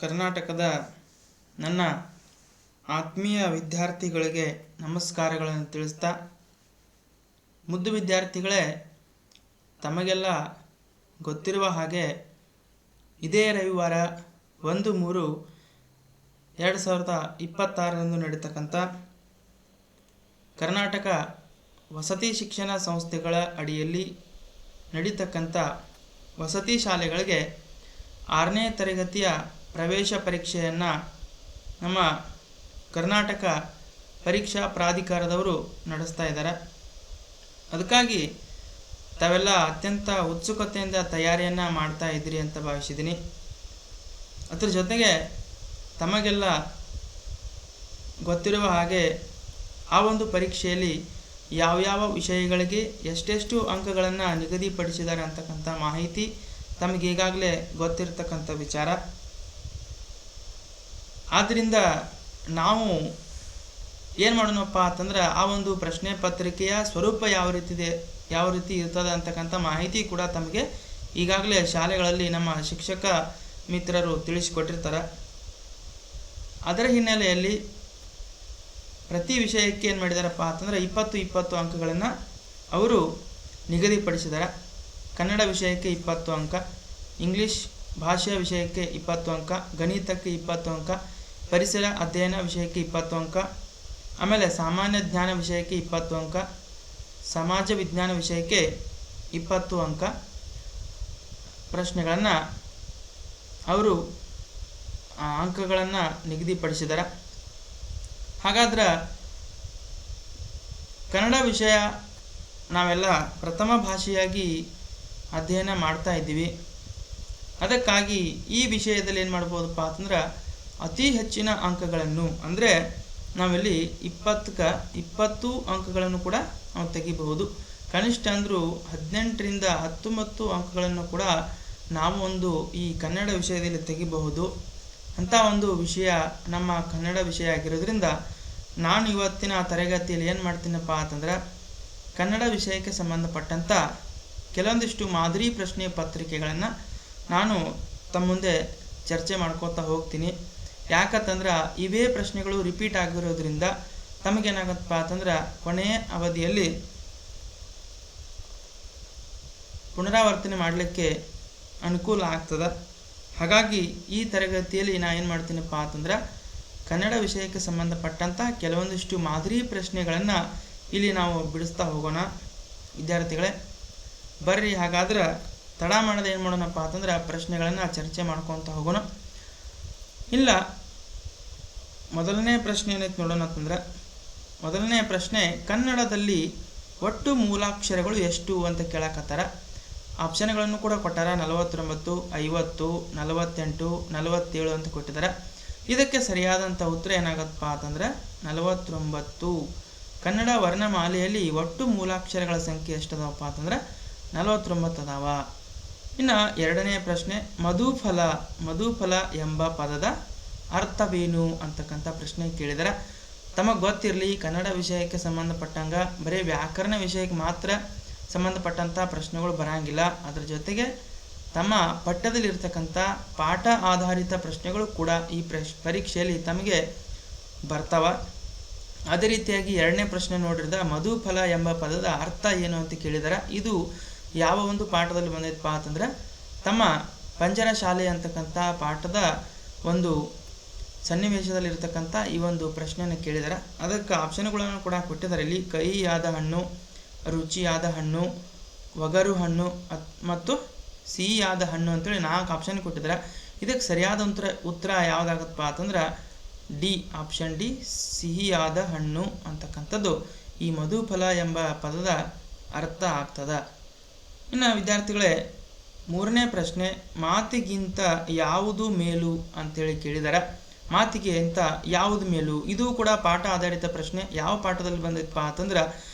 ಕರ್ನಾಟಕದ ನನ್ನ ಆತ್ಮೀಯ ವಿದ್ಯಾರ್ಥಿಗಳಿಗೆ ನಮಸ್ಕಾರಗಳನ್ನು ತಿಳಿಸ್ತಾ, ಮುದ್ದು ವಿದ್ಯಾರ್ಥಿಗಳೇ, ತಮಗೆಲ್ಲ ಗೊತ್ತಿರುವ ಹಾಗೆ ಇದೇ ರವಿವಾರ 1/3/2026 ನಡೀತಕ್ಕಂಥ ಕರ್ನಾಟಕ ವಸತಿ ಶಿಕ್ಷಣ ಸಂಸ್ಥೆಗಳ ಅಡಿಯಲ್ಲಿ ನಡೀತಕ್ಕಂಥ ವಸತಿ ಶಾಲೆಗಳಿಗೆ 6ನೇ ತರಗತಿಯ ಪ್ರವೇಶ ಪರೀಕ್ಷೆಯನ್ನು ನಮ್ಮ ಕರ್ನಾಟಕ ಪರೀಕ್ಷಾ ಪ್ರಾಧಿಕಾರದವರು ನಡೆಸ್ತಾ ಇದ್ದಾರೆ. ಅದಕ್ಕಾಗಿ ತಾವೆಲ್ಲ ಅತ್ಯಂತ ಉತ್ಸುಕತೆಯಿಂದ ತಯಾರಿಯನ್ನು ಮಾಡ್ತಾ ಇದ್ದೀರಿ ಅಂತ ಭಾವಿಸಿದ್ದೀನಿ. ಅದರ ಜೊತೆಗೆ ತಮಗೆಲ್ಲ ಗೊತ್ತಿರುವ ಹಾಗೆ ಆ ಒಂದು ಪರೀಕ್ಷೆಯಲ್ಲಿ ಯಾವ್ಯಾವ ವಿಷಯಗಳಿಗೆ ಎಷ್ಟೆಷ್ಟು ಅಂಕಗಳನ್ನು ನಿಗದಿಪಡಿಸಿದ್ದಾರೆ ಅಂತಕ್ಕಂಥ ಮಾಹಿತಿ ತಮಗೆ ಈಗಾಗಲೇ ಗೊತ್ತಿರತಕ್ಕಂಥ ವಿಚಾರ. ಆದ್ದರಿಂದ ನಾವು ಏನು ಮಾಡೋಣಪ್ಪ ಅಂತಂದ್ರೆ ಆ ಒಂದು ಪ್ರಶ್ನೆ ಪತ್ರಿಕೆಯ ಸ್ವರೂಪ ಯಾವ ರೀತಿ ಇರ್ತದೆ ಅಂತಕ್ಕಂಥ ಮಾಹಿತಿ ಕೂಡ ತಮಗೆ ಈಗಾಗಲೇ ಶಾಲೆಗಳಲ್ಲಿ ನಮ್ಮ ಶಿಕ್ಷಕ ಮಿತ್ರರು ತಿಳಿಸಿಕೊಟ್ಟಿರ್ತಾರೆ. ಅದರ ಹಿನ್ನೆಲೆಯಲ್ಲಿ ಪ್ರತಿ ವಿಷಯಕ್ಕೆ ಏನು ಮಾಡಿದಾರಪ್ಪ ಅಂತಂದ್ರೆ 20 ಅಂಕಗಳನ್ನು ಅವರು ನಿಗದಿಪಡಿಸಿದ್ದಾರೆ. ಕನ್ನಡ ವಿಷಯಕ್ಕೆ 20 ಅಂಕ, ಇಂಗ್ಲೀಷ್ ಭಾಷೆಯ ವಿಷಯಕ್ಕೆ 20 ಅಂಕ, ಗಣಿತಕ್ಕೆ 20 ಅಂಕ, ಪರಿಸರ ಅಧ್ಯಯನ ವಿಷಯಕ್ಕೆ 20 ಅಂಕ, ಆಮೇಲೆ ಸಾಮಾನ್ಯ ಜ್ಞಾನ ವಿಷಯಕ್ಕೆ 20 ಅಂಕ, ಸಮಾಜ ವಿಜ್ಞಾನ ವಿಷಯಕ್ಕೆ 20 ಅಂಕ ಪ್ರಶ್ನೆಗಳನ್ನು ಅವರು ಅಂಕಗಳನ್ನು ನಿಗದಿಪಡಿಸಿದ್ದಾರೆ. ಹಾಗಾದ್ರೆ ಕನ್ನಡ ವಿಷಯ ನಾವೆಲ್ಲ ಪ್ರಥಮ ಭಾಷೆಯಾಗಿ ಅಧ್ಯಯನ ಮಾಡ್ತಾ ಇದ್ದೀವಿ. ಅದಕ್ಕಾಗಿ ಈ ವಿಷಯದಲ್ಲಿ ಏನು ಮಾಡ್ಬೋದಪ್ಪ ಅಂತಂದ್ರೆ ಅತಿ ಹೆಚ್ಚಿನ ಅಂಕಗಳನ್ನು, ಅಂದರೆ ನಾವಿಲ್ಲಿ 20 ಅಂಕಗಳನ್ನು ಕೂಡ ನಾವು ತೆಗಿಬಹುದು. ಕನಿಷ್ಠ ಅಂದರೂ 18ರಿಂದ 19 ಅಂಕಗಳನ್ನು ಕೂಡ ನಾವು ಈ ಕನ್ನಡ ವಿಷಯದಲ್ಲಿ ತೆಗಿಬಹುದು. ಅಂಥ ಒಂದು ವಿಷಯ ನಮ್ಮ ಕನ್ನಡ ವಿಷಯ ಆಗಿರೋದ್ರಿಂದ ನಾನು ಇವತ್ತಿನ ತರಗತಿಯಲ್ಲಿ ಏನು ಮಾಡ್ತೀನಪ್ಪ ಅಂತಂದ್ರೆ ಕನ್ನಡ ವಿಷಯಕ್ಕೆ ಸಂಬಂಧಪಟ್ಟಂಥ ಕೆಲವೊಂದಿಷ್ಟು ಮಾದರಿ ಪ್ರಶ್ನೆ ಪತ್ರಿಕೆಗಳನ್ನು ನಾನು ತಮ್ಮ ಮುಂದೆ ಚರ್ಚೆ ಮಾಡ್ಕೋತಾ ಹೋಗ್ತೀನಿ. ಯಾಕಂತಂದ್ರೆ ಇವೇ ಪ್ರಶ್ನೆಗಳು ರಿಪೀಟ್ ಆಗಿರೋದ್ರಿಂದ ತಮಗೇನಾಗತ್ತಪ್ಪ ಅಂತಂದ್ರೆ ಕೊನೆಯ ಅವಧಿಯಲ್ಲಿ ಪುನರಾವರ್ತನೆ ಮಾಡಲಿಕ್ಕೆ ಅನುಕೂಲ ಆಗ್ತದೆ. ಹಾಗಾಗಿ ಈ ತರಗತಿಯಲ್ಲಿ ನಾನು ಏನು ಮಾಡ್ತೀನಪ್ಪ ಅಂತಂದ್ರೆ ಕನ್ನಡ ವಿಷಯಕ್ಕೆ ಸಂಬಂಧಪಟ್ಟಂಥ ಕೆಲವೊಂದಿಷ್ಟು ಮಾದರಿ ಪ್ರಶ್ನೆಗಳನ್ನು ಇಲ್ಲಿ ನಾವು ಬಿಡಿಸ್ತಾ ಹೋಗೋಣ. ವಿದ್ಯಾರ್ಥಿಗಳೇ ಬರ್ರಿ, ಹಾಗಾದ್ರೆ ತಡ ಮಾಡದೆ ಏನು ಮಾಡೋಣಪ್ಪ ಅಂತಂದ್ರೆ ಪ್ರಶ್ನೆಗಳನ್ನು ಚರ್ಚೆ ಮಾಡ್ಕೊತ ಹೋಗೋಣ. ಇಲ್ಲ, ಮೊದಲನೇ ಪ್ರಶ್ನೆ ಏನೈತೆ ನೋಡೋಣ ಅಂತಂದ್ರೆ, ಮೊದಲನೇ ಪ್ರಶ್ನೆ, ಕನ್ನಡದಲ್ಲಿ ಒಟ್ಟು ಮೂಲಾಕ್ಷರಗಳು ಎಷ್ಟು ಅಂತ ಕೇಳಕತ್ತಾರ. ಆಪ್ಷನ್ಗಳನ್ನು ಕೂಡ ಕೊಟ್ಟಾರ. 49, 50, 48, 47 ಅಂತ ಕೊಟ್ಟಿದ್ದಾರೆ. ಇದಕ್ಕೆ ಸರಿಯಾದಂಥ ಉತ್ತರ ಏನಾಗತ್ತಪ್ಪ ಅಂತಂದ್ರೆ 49. ಕನ್ನಡ ವರ್ಣಮಾಲೆಯಲ್ಲಿ ಒಟ್ಟು ಮೂಲಾಕ್ಷರಗಳ ಸಂಖ್ಯೆ ಎಷ್ಟದವಪ್ಪ ಅಂತಂದ್ರೆ 49 ಅದಾವ. ಇನ್ನು ಎರಡನೇ ಪ್ರಶ್ನೆ, ಮಧುಫಲ ಎಂಬ ಪದದ ಅರ್ಥವೇನು ಅಂತಕ್ಕಂಥ ಪ್ರಶ್ನೆ ಕೇಳಿದರೆ ತಮಗೆ ಗೊತ್ತಿರಲಿ, ಕನ್ನಡ ವಿಷಯಕ್ಕೆ ಸಂಬಂಧಪಟ್ಟಂಗ ಬರೀ ವ್ಯಾಕರಣ ವಿಷಯಕ್ಕೆ ಮಾತ್ರ ಸಂಬಂಧಪಟ್ಟಂಥ ಪ್ರಶ್ನೆಗಳು ಬರಂಗಿಲ್ಲ. ಅದರ ಜೊತೆಗೆ ತಮ್ಮ ಪಠ್ಯದಲ್ಲಿರ್ತಕ್ಕಂಥ ಪಾಠ ಆಧಾರಿತ ಪ್ರಶ್ನೆಗಳು ಕೂಡ ಈ ಪರೀಕ್ಷೆಯಲ್ಲಿ ತಮಗೆ ಬರ್ತಾವ. ಅದೇ ರೀತಿಯಾಗಿ ಎರಡನೇ ಪ್ರಶ್ನೆ ನೋಡಿದ ಮಧುಫಲ ಎಂಬ ಪದದ ಅರ್ಥ ಏನು ಅಂತ ಕೇಳಿದಾರೆ. ಇದು ಯಾವ ಒಂದು ಪಾಠದಲ್ಲಿ ಬಂದೈತಪ್ಪ ಅಂತಂದ್ರೆ ತಮ್ಮ ಪಂಜರ ಶಾಲೆ ಅಂತಕ್ಕಂಥ ಪಾಠದ ಒಂದು ಸನ್ನಿವೇಶದಲ್ಲಿರ್ತಕ್ಕಂಥ ಈ ಒಂದು ಪ್ರಶ್ನೆಯನ್ನು ಕೇಳಿದಾರೆ. ಅದಕ್ಕೆ ಆಪ್ಷನ್ಗಳನ್ನು ಕೂಡ ಕೊಟ್ಟಿದ್ದಾರೆ. ಇಲ್ಲಿ ಕಹಿಯಾದ ಹಣ್ಣು, ರುಚಿಯಾದ ಹಣ್ಣು, ಒಗರು ಹಣ್ಣು ಮತ್ತು ಸಿಹಿಯಾದ ಹಣ್ಣು ಅಂತೇಳಿ 4 ಆಪ್ಷನ್ ಕೊಟ್ಟಿದ್ದಾರೆ. ಇದಕ್ಕೆ ಸರಿಯಾದ ಉತ್ತರ ಯಾವುದಾಗತ್ತಪ್ಪ ಅಂತಂದ್ರೆ ಆಪ್ಷನ್ ಡಿ, ಸಿಹಿಯಾದ ಹಣ್ಣು ಅಂತಕ್ಕಂಥದ್ದು ಈ ಮಧುಫಲ ಎಂಬ ಪದದ ಅರ್ಥ ಆಗ್ತದೆ. ಇನ್ನು ವಿದ್ಯಾರ್ಥಿಗಳೇ, ಮೂರನೇ ಪ್ರಶ್ನೆ, ಮಾತಿಗಿಂತ ಯಾವುದು ಮೇಲು ಅಂತೇಳಿ ಕೇಳಿದ್ದಾರೆ. ಮಾತಿಗೆ ಅಂತ ಯಾವುದು ಮೇಲು? ಇದು ಕೂಡ ಪಾಠ ಆಧಾರಿತ ಪ್ರಶ್ನೆ. ಯಾವ ಪಾಠದಲ್ಲಿ ಬಂದಿತ್ತಪ್ಪ ಅಂತಂದ್ರೆ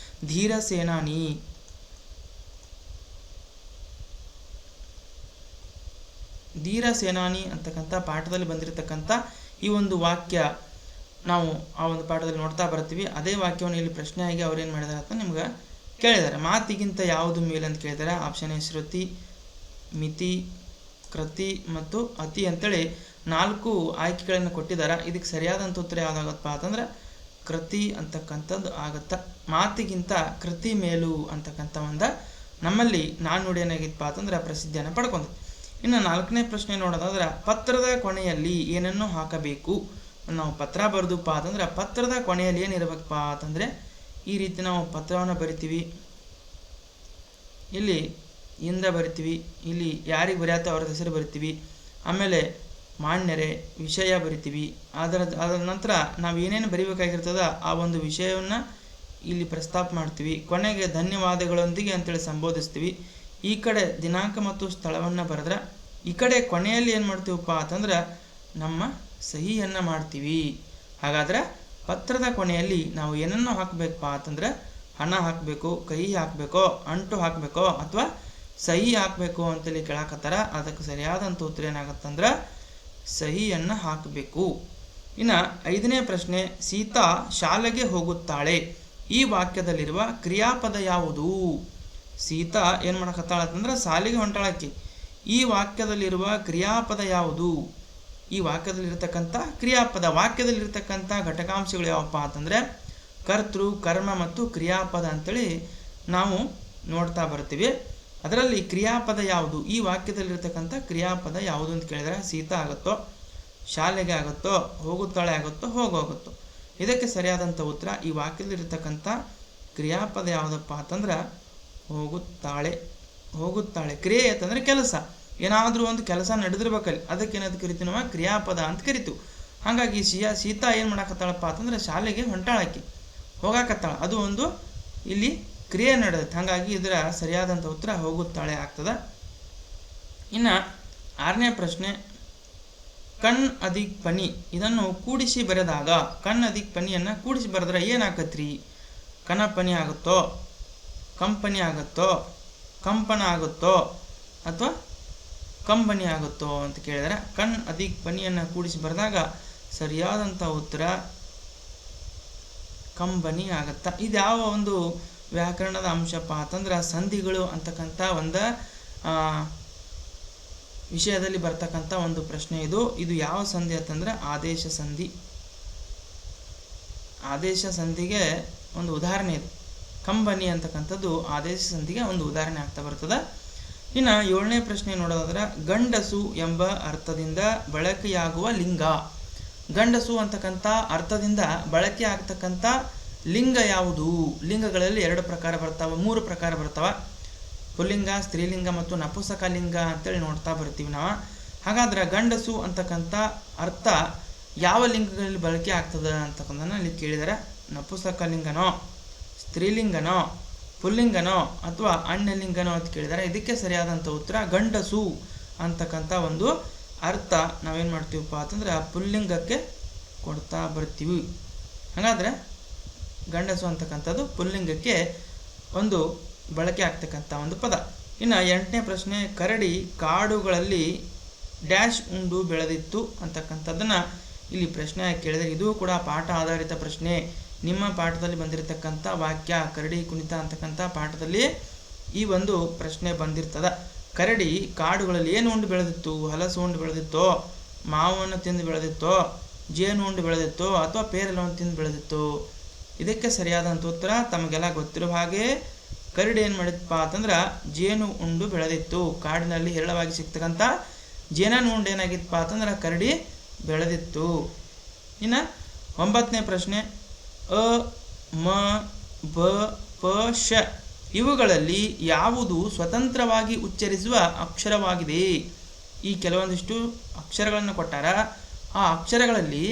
ಧೀರ ಸೇನಾನಿ ಅಂತಕ್ಕಂಥ ಪಾಠದಲ್ಲಿ ಬಂದಿರತಕ್ಕಂಥ ಈ ಒಂದು ವಾಕ್ಯ ನಾವು ಆ ಒಂದು ಪಾಠದಲ್ಲಿ ನೋಡ್ತಾ ಬರ್ತೀವಿ. ಅದೇ ವಾಕ್ಯವನ್ನು ಇಲ್ಲಿ ಪ್ರಶ್ನೆಯಾಗಿ ಅವ್ರು ಏನು ಮಾಡಿದಾರೆ ಅಂತ ನಿಮ್ಗೆ ಕೇಳಿದ್ದಾರೆ. ಮಾತಿಗಿಂತ ಯಾವುದು ಮೇಲು ಅಂತ ಕೇಳಿದ್ದಾರೆ. ಆಪ್ಷನ್ ಎ ಶ್ರುತಿ, ಮಿತಿ, ಕೃತಿ ಮತ್ತು ಅತಿ ಅಂತೇಳಿ 4 ಆಯ್ಕೆಗಳನ್ನು ಕೊಟ್ಟಿದ್ದಾರೆ. ಇದಕ್ಕೆ ಸರಿಯಾದಂಥ ಉತ್ತರ ಯಾವುದಾಗತ್ತಪ್ಪ ಅಂತಂದ್ರೆ ಕೃತಿ ಅಂತಕ್ಕಂಥದ್ದು ಆಗುತ್ತಾ. ಮಾತಿಗಿಂತ ಕೃತಿ ಮೇಲು ಅಂತಕ್ಕಂಥ ಒಂದು ನಮ್ಮಲ್ಲಿ ನಾಣ್ಣುಡಿ ಏನಾಗಿತ್ತಪ್ಪ ಅಂತಂದ್ರೆ ಪ್ರಸಿದ್ಧಿಯನ್ನು ಪಡ್ಕೊಂಡು. ಇನ್ನು 4ನೇ ಪ್ರಶ್ನೆ ನೋಡೋದಾದ್ರೆ ಪತ್ರದ ಕೊನೆಯಲ್ಲಿ ಏನನ್ನು ಹಾಕಬೇಕು. ನಾವು ಪತ್ರ ಬರೆದಪ್ಪ ಅಂತಂದ್ರೆ ಪತ್ರದ ಕೊನೆಯಲ್ಲಿ ಏನಿರಬೇಕಪ್ಪ ಅಂತಂದರೆ ಈ ರೀತಿ ನಾವು ಪತ್ರವನ್ನು ಬರಿತೀವಿ. ಇಲ್ಲಿ ಇಂದ ಬರಿತೀವಿ, ಇಲ್ಲಿ ಯಾರಿಗೆ ಬರೆಯತ್ತೋ ಅವ್ರ ಹೆಸರು ಬರಿತೀವಿ, ಆಮೇಲೆ ಮಾನ್ಯರೇ ವಿಷಯ ಬರಿತೀವಿ. ಅದರ ನಂತರ ನಾವು ಏನೇನು ಬರಿಬೇಕಾಗಿರ್ತದ ಆ ಒಂದು ವಿಷಯವನ್ನು ಇಲ್ಲಿ ಪ್ರಸ್ತಾಪ ಮಾಡ್ತೀವಿ. ಕೊನೆಗೆ ಧನ್ಯವಾದಗಳೊಂದಿಗೆ ಅಂತೇಳಿ ಸಂಬೋಧಿಸ್ತೀವಿ. ಈ ಕಡೆ ದಿನಾಂಕ ಮತ್ತು ಸ್ಥಳವನ್ನು ಬರೆದ್ರೆ ಈ ಕಡೆ ಕೊನೆಯಲ್ಲಿ ಏನು ಮಾಡ್ತೀವಪ್ಪ ಅಂತಂದ್ರೆ ನಮ್ಮ ಸಹಿಯನ್ನು ಮಾಡ್ತೀವಿ. ಹಾಗಾದ್ರೆ ಪತ್ರದ ಕೊನೆಯಲ್ಲಿ ನಾವು ಏನನ್ನು ಹಾಕಬೇಕಪ್ಪ ಅಂತಂದ್ರೆ ಹಣ ಹಾಕಬೇಕು, ಕಹಿ ಹಾಕಬೇಕೋ, ಅಂಟು ಹಾಕಬೇಕೋ ಅಥವಾ ಸಹಿ ಹಾಕಬೇಕು ಅಂತೇಳಿ ಕೇಳಾಕತ್ತಾರ. ಅದಕ್ಕೆ ಸರಿಯಾದಂಥ ಉತ್ತರ ಏನಾಗತ್ತಂದ್ರೆ ಸಹಿಯನ್ನು ಹಾಕಬೇಕು. ಇನ್ನು 5ನೇ ಪ್ರಶ್ನೆ, ಸೀತಾ ಶಾಲೆಗೆ ಹೋಗುತ್ತಾಳೆ. ಈ ವಾಕ್ಯದಲ್ಲಿರುವ ಕ್ರಿಯಾಪದ ಯಾವುದು? ಸೀತಾ ಏನು ಮಾಡಕತ್ತಾಳ ಅಂತಂದ್ರೆ ಶಾಲೆಗೆ ಹೊಂಟಾಳಕ್ಕೆ. ಈ ವಾಕ್ಯದಲ್ಲಿರುವ ಕ್ರಿಯಾಪದ ಯಾವುದು? ಈ ವಾಕ್ಯದಲ್ಲಿರ್ತಕ್ಕಂಥ ಕ್ರಿಯಾಪದ, ವಾಕ್ಯದಲ್ಲಿರ್ತಕ್ಕಂಥ ಘಟಕಾಂಶಗಳು ಯಾವಪ್ಪ ಅಂತಂದರೆ ಕರ್ತೃ, ಕರ್ಮ ಮತ್ತು ಕ್ರಿಯಾಪದ ಅಂತೇಳಿ ನಾವು ನೋಡ್ತಾ ಬರ್ತೀವಿ. ಅದರಲ್ಲಿ ಕ್ರಿಯಾಪದ ಯಾವುದು? ಈ ವಾಕ್ಯದಲ್ಲಿರ್ತಕ್ಕಂಥ ಕ್ರಿಯಾಪದ ಯಾವುದು ಅಂತ ಕೇಳಿದರೆ ಸೀತಾ ಆಗುತ್ತೋ, ಶಾಲೆಗೆ ಆಗುತ್ತೋ, ಹೋಗುತ್ತಾಳೆ ಆಗುತ್ತೋ, ಹೋಗೋಗುತ್ತೋ. ಇದಕ್ಕೆ ಸರಿಯಾದಂಥ ಉತ್ತರ ಈ ವಾಕ್ಯದಲ್ಲಿರ್ತಕ್ಕಂಥ ಕ್ರಿಯಾಪದ ಯಾವುದಪ್ಪ ಅಂತಂದ್ರೆ ಹೋಗುತ್ತಾಳೆ. ಹೋಗುತ್ತಾಳೆ ಕ್ರಿಯೆ ಅಂತಂದರೆ ಕೆಲಸ, ಏನಾದರೂ ಒಂದು ಕೆಲಸ ನಡೆದಿರ್ಬೇಕಲ್ಲಿ, ಅದಕ್ಕೇನಾದ್ರು ಕರಿತೀವಿ ನಾವು ಕ್ರಿಯಾಪದ ಅಂತ ಕರಿತೀವಿ. ಹಾಗಾಗಿ ಸೀತಾ ಏನು ಮಾಡಾಕತ್ತಾಳಪ್ಪ ಅಂತಂದ್ರೆ ಶಾಲೆಗೆ ಹೊಂಟಾಳಕ್ಕೆ, ಹೋಗಾಕತ್ತಾಳ. ಅದು ಒಂದು ಇಲ್ಲಿ ಕ್ರಿಯೆ ನಡೆದೈತೆ. ಹಾಗಾಗಿ ಇದರ ಸರಿಯಾದಂಥ ಉತ್ತರ ಹೋಗುತ್ತಾಳೆ ಆಗ್ತದೆ. ಇನ್ನು 6ನೇ ಪ್ರಶ್ನೆ, ಕಣ್ ಅಧಿಕ್ ಪನಿ ಇದನ್ನು ಕೂಡಿಸಿ ಬರೆದಾಗ, ಕಣ್ ಅಧಿಕ್ ಪನಿಯನ್ನು ಕೂಡಿಸಿ ಬರೆದ್ರೆ ಏನಾಗತ್ರಿ? ಕನಪನಿ ಆಗುತ್ತೋ, ಕಂಪನಿ ಆಗುತ್ತೋ, ಕಂಪನ ಆಗುತ್ತೋ ಅಥವಾ ಕಂಬನಿ ಆಗುತ್ತೋ ಅಂತ ಕೇಳಿದರೆ ಕಣ್ ಅಧಿಕ್ ಪನಿಯನ್ನು ಕೂಡಿಸಿ ಬರೆದಾಗ ಸರಿಯಾದಂಥ ಉತ್ತರ ಕಂಬನಿ ಆಗುತ್ತಾ. ಇದು ಯಾವ ಒಂದು ವ್ಯಾಕರಣದ ಅಂಶಪ್ಪ ಅಂತಂದ್ರೆ ಸಂಧಿಗಳು ಅಂತಕ್ಕಂಥ ಒಂದು ವಿಷಯದಲ್ಲಿ ಬರ್ತಕ್ಕಂಥ ಒಂದು ಪ್ರಶ್ನೆ ಇದು. ಇದು ಯಾವ ಸಂಧಿ ಅಂತಂದ್ರೆ ಆದೇಶ ಸಂಧಿ. ಆದೇಶ ಸಂಧಿಗೆ ಒಂದು ಉದಾಹರಣೆ ಇದು. ಕಂಬನಿ ಅಂತಕ್ಕಂಥದ್ದು ಆದೇಶ ಸಂಧಿಗೆ ಒಂದು ಉದಾಹರಣೆ ಆಗ್ತಾ ಬರ್ತದೆ. ಇನ್ನು 7ನೇ ಪ್ರಶ್ನೆ ನೋಡೋದಾದ್ರೆ ಗಂಡಸು ಎಂಬ ಅರ್ಥದಿಂದ ಬಳಕೆಯಾಗುವ ಲಿಂಗ. ಗಂಡಸು ಅಂತಕ್ಕಂಥ ಅರ್ಥದಿಂದ ಬಳಕೆ ಆಗ್ತಕ್ಕಂಥ ಲಿಂಗ ಯಾವುದು? ಲಿಂಗಗಳಲ್ಲಿ 2 ಪ್ರಕಾರ ಬರ್ತಾವೆ, 3 ಪ್ರಕಾರ ಬರ್ತಾವೆ. ಪುಲ್ಲಿಂಗ, ಸ್ತ್ರೀಲಿಂಗ ಮತ್ತು ನಪುಂಸಕಲಿಂಗ ಅಂತೇಳಿ ನೋಡ್ತಾ ಬರ್ತೀವಿ ನಾವು. ಹಾಗಾದ್ರೆ ಗಂಡಸು ಅಂತಕ್ಕಂಥ ಅರ್ಥ ಯಾವ ಲಿಂಗಗಳಲ್ಲಿ ಬಳಕೆ ಆಗ್ತದೆ ಅಂತಕ್ಕಂಥದ್ದನ್ನು ಇಲ್ಲಿ ಕೇಳಿದರೆ ನಪುಂಸಕಲಿಂಗನೋ, ಸ್ತ್ರೀಲಿಂಗನೋ, ಪುಲ್ಲಿಂಗನೋ ಅಥವಾ ಅಣ್ಯಲಿಂಗನೋ ಅಂತ ಕೇಳಿದರೆ ಇದಕ್ಕೆ ಸರಿಯಾದಂಥ ಉತ್ತರ ಗಂಡಸು ಅಂತಕ್ಕಂಥ ಒಂದು ಅರ್ಥ ನಾವೇನು ಮಾಡ್ತೀವಪ್ಪ ಅಂತಂದ್ರೆ ಪುಲ್ಲಿಂಗಕ್ಕೆ ಕೊಡ್ತಾ ಬರ್ತೀವಿ. ಹಾಗಾದರೆ ಗಂಡಸು ಅಂತಕ್ಕಂಥದ್ದು ಪುಲ್ಲಿಂಗಕ್ಕೆ ಒಂದು ಬಳಕೆ ಆಗ್ತಕ್ಕಂಥ ಒಂದು ಪದ. ಇನ್ನು 8ನೇ ಪ್ರಶ್ನೆ, ಕರಡಿ ಕಾಡುಗಳಲ್ಲಿ ಡ್ಯಾಶ್ ಉಂಡು ಬೆಳೆದಿತ್ತು ಅಂತಕ್ಕಂಥದ್ದನ್ನು ಇಲ್ಲಿ ಪ್ರಶ್ನೆ ಕೇಳಿದರೆ ಇದು ಕೂಡ ಪಾಠ ಆಧಾರಿತ ಪ್ರಶ್ನೆ. ನಿಮ್ಮ ಪಾಠದಲ್ಲಿ ಬಂದಿರತಕ್ಕಂಥ ವಾಕ್ಯ ಕರಡಿ ಕುಣಿತ ಅಂತಕ್ಕಂಥ ಪಾಠದಲ್ಲಿ ಈ ಒಂದು ಪ್ರಶ್ನೆ ಬಂದಿರ್ತದೆ. ಕರಡಿ ಕಾಡುಗಳಲ್ಲಿ ಏನು ಉಂಡು ಬೆಳೆದಿತ್ತು? ಹಲಸು ಉಂಡು ಬೆಳೆದಿತ್ತೋ, ಮಾವನ್ನು ತಿಂದು ಬೆಳೆದಿತ್ತೋ, ಜೇನು ಉಂಡು ಬೆಳೆದಿತ್ತೋ ಅಥವಾ ಪೇರಲವನ್ನು ತಿಂದು ಬೆಳೆದಿತ್ತು? ಇದಕ್ಕೆ ಸರಿಯಾದಂಥ ಉತ್ತರ ತಮಗೆಲ್ಲ ಗೊತ್ತಿರೋ ಹಾಗೆ ಕರಡಿ ಏನು ಮಾಡಿತ್ತಪ್ಪ ಅಂತಂದ್ರೆ ಜೇನು ಉಂಡು ಬೆಳೆದಿತ್ತು. ಕಾಡಿನಲ್ಲಿ ಹೇರಳವಾಗಿ ಸಿಗ್ತಕ್ಕಂಥ ಜೇನನ್ನು ಉಂಡು ಏನಾಗಿತ್ತಪ್ಪ ಅಂತಂದ್ರೆ ಕರಡಿ ಬೆಳೆದಿತ್ತು. ಇನ್ನು 9ನೇ ಪ್ರಶ್ನೆ, ಅ, ಮ, ಬ, ಪ, ಶ ಇವುಗಳಲ್ಲಿ ಯಾವುದು ಸ್ವತಂತ್ರವಾಗಿ ಉಚ್ಚರಿಸುವ ಅಕ್ಷರವಾಗಿದೆ? ಈ ಕೆಲವೊಂದಿಷ್ಟು ಅಕ್ಷರಗಳನ್ನು ಕೊಟ್ಟಾರ. ಆ ಅಕ್ಷರಗಳಲ್ಲಿ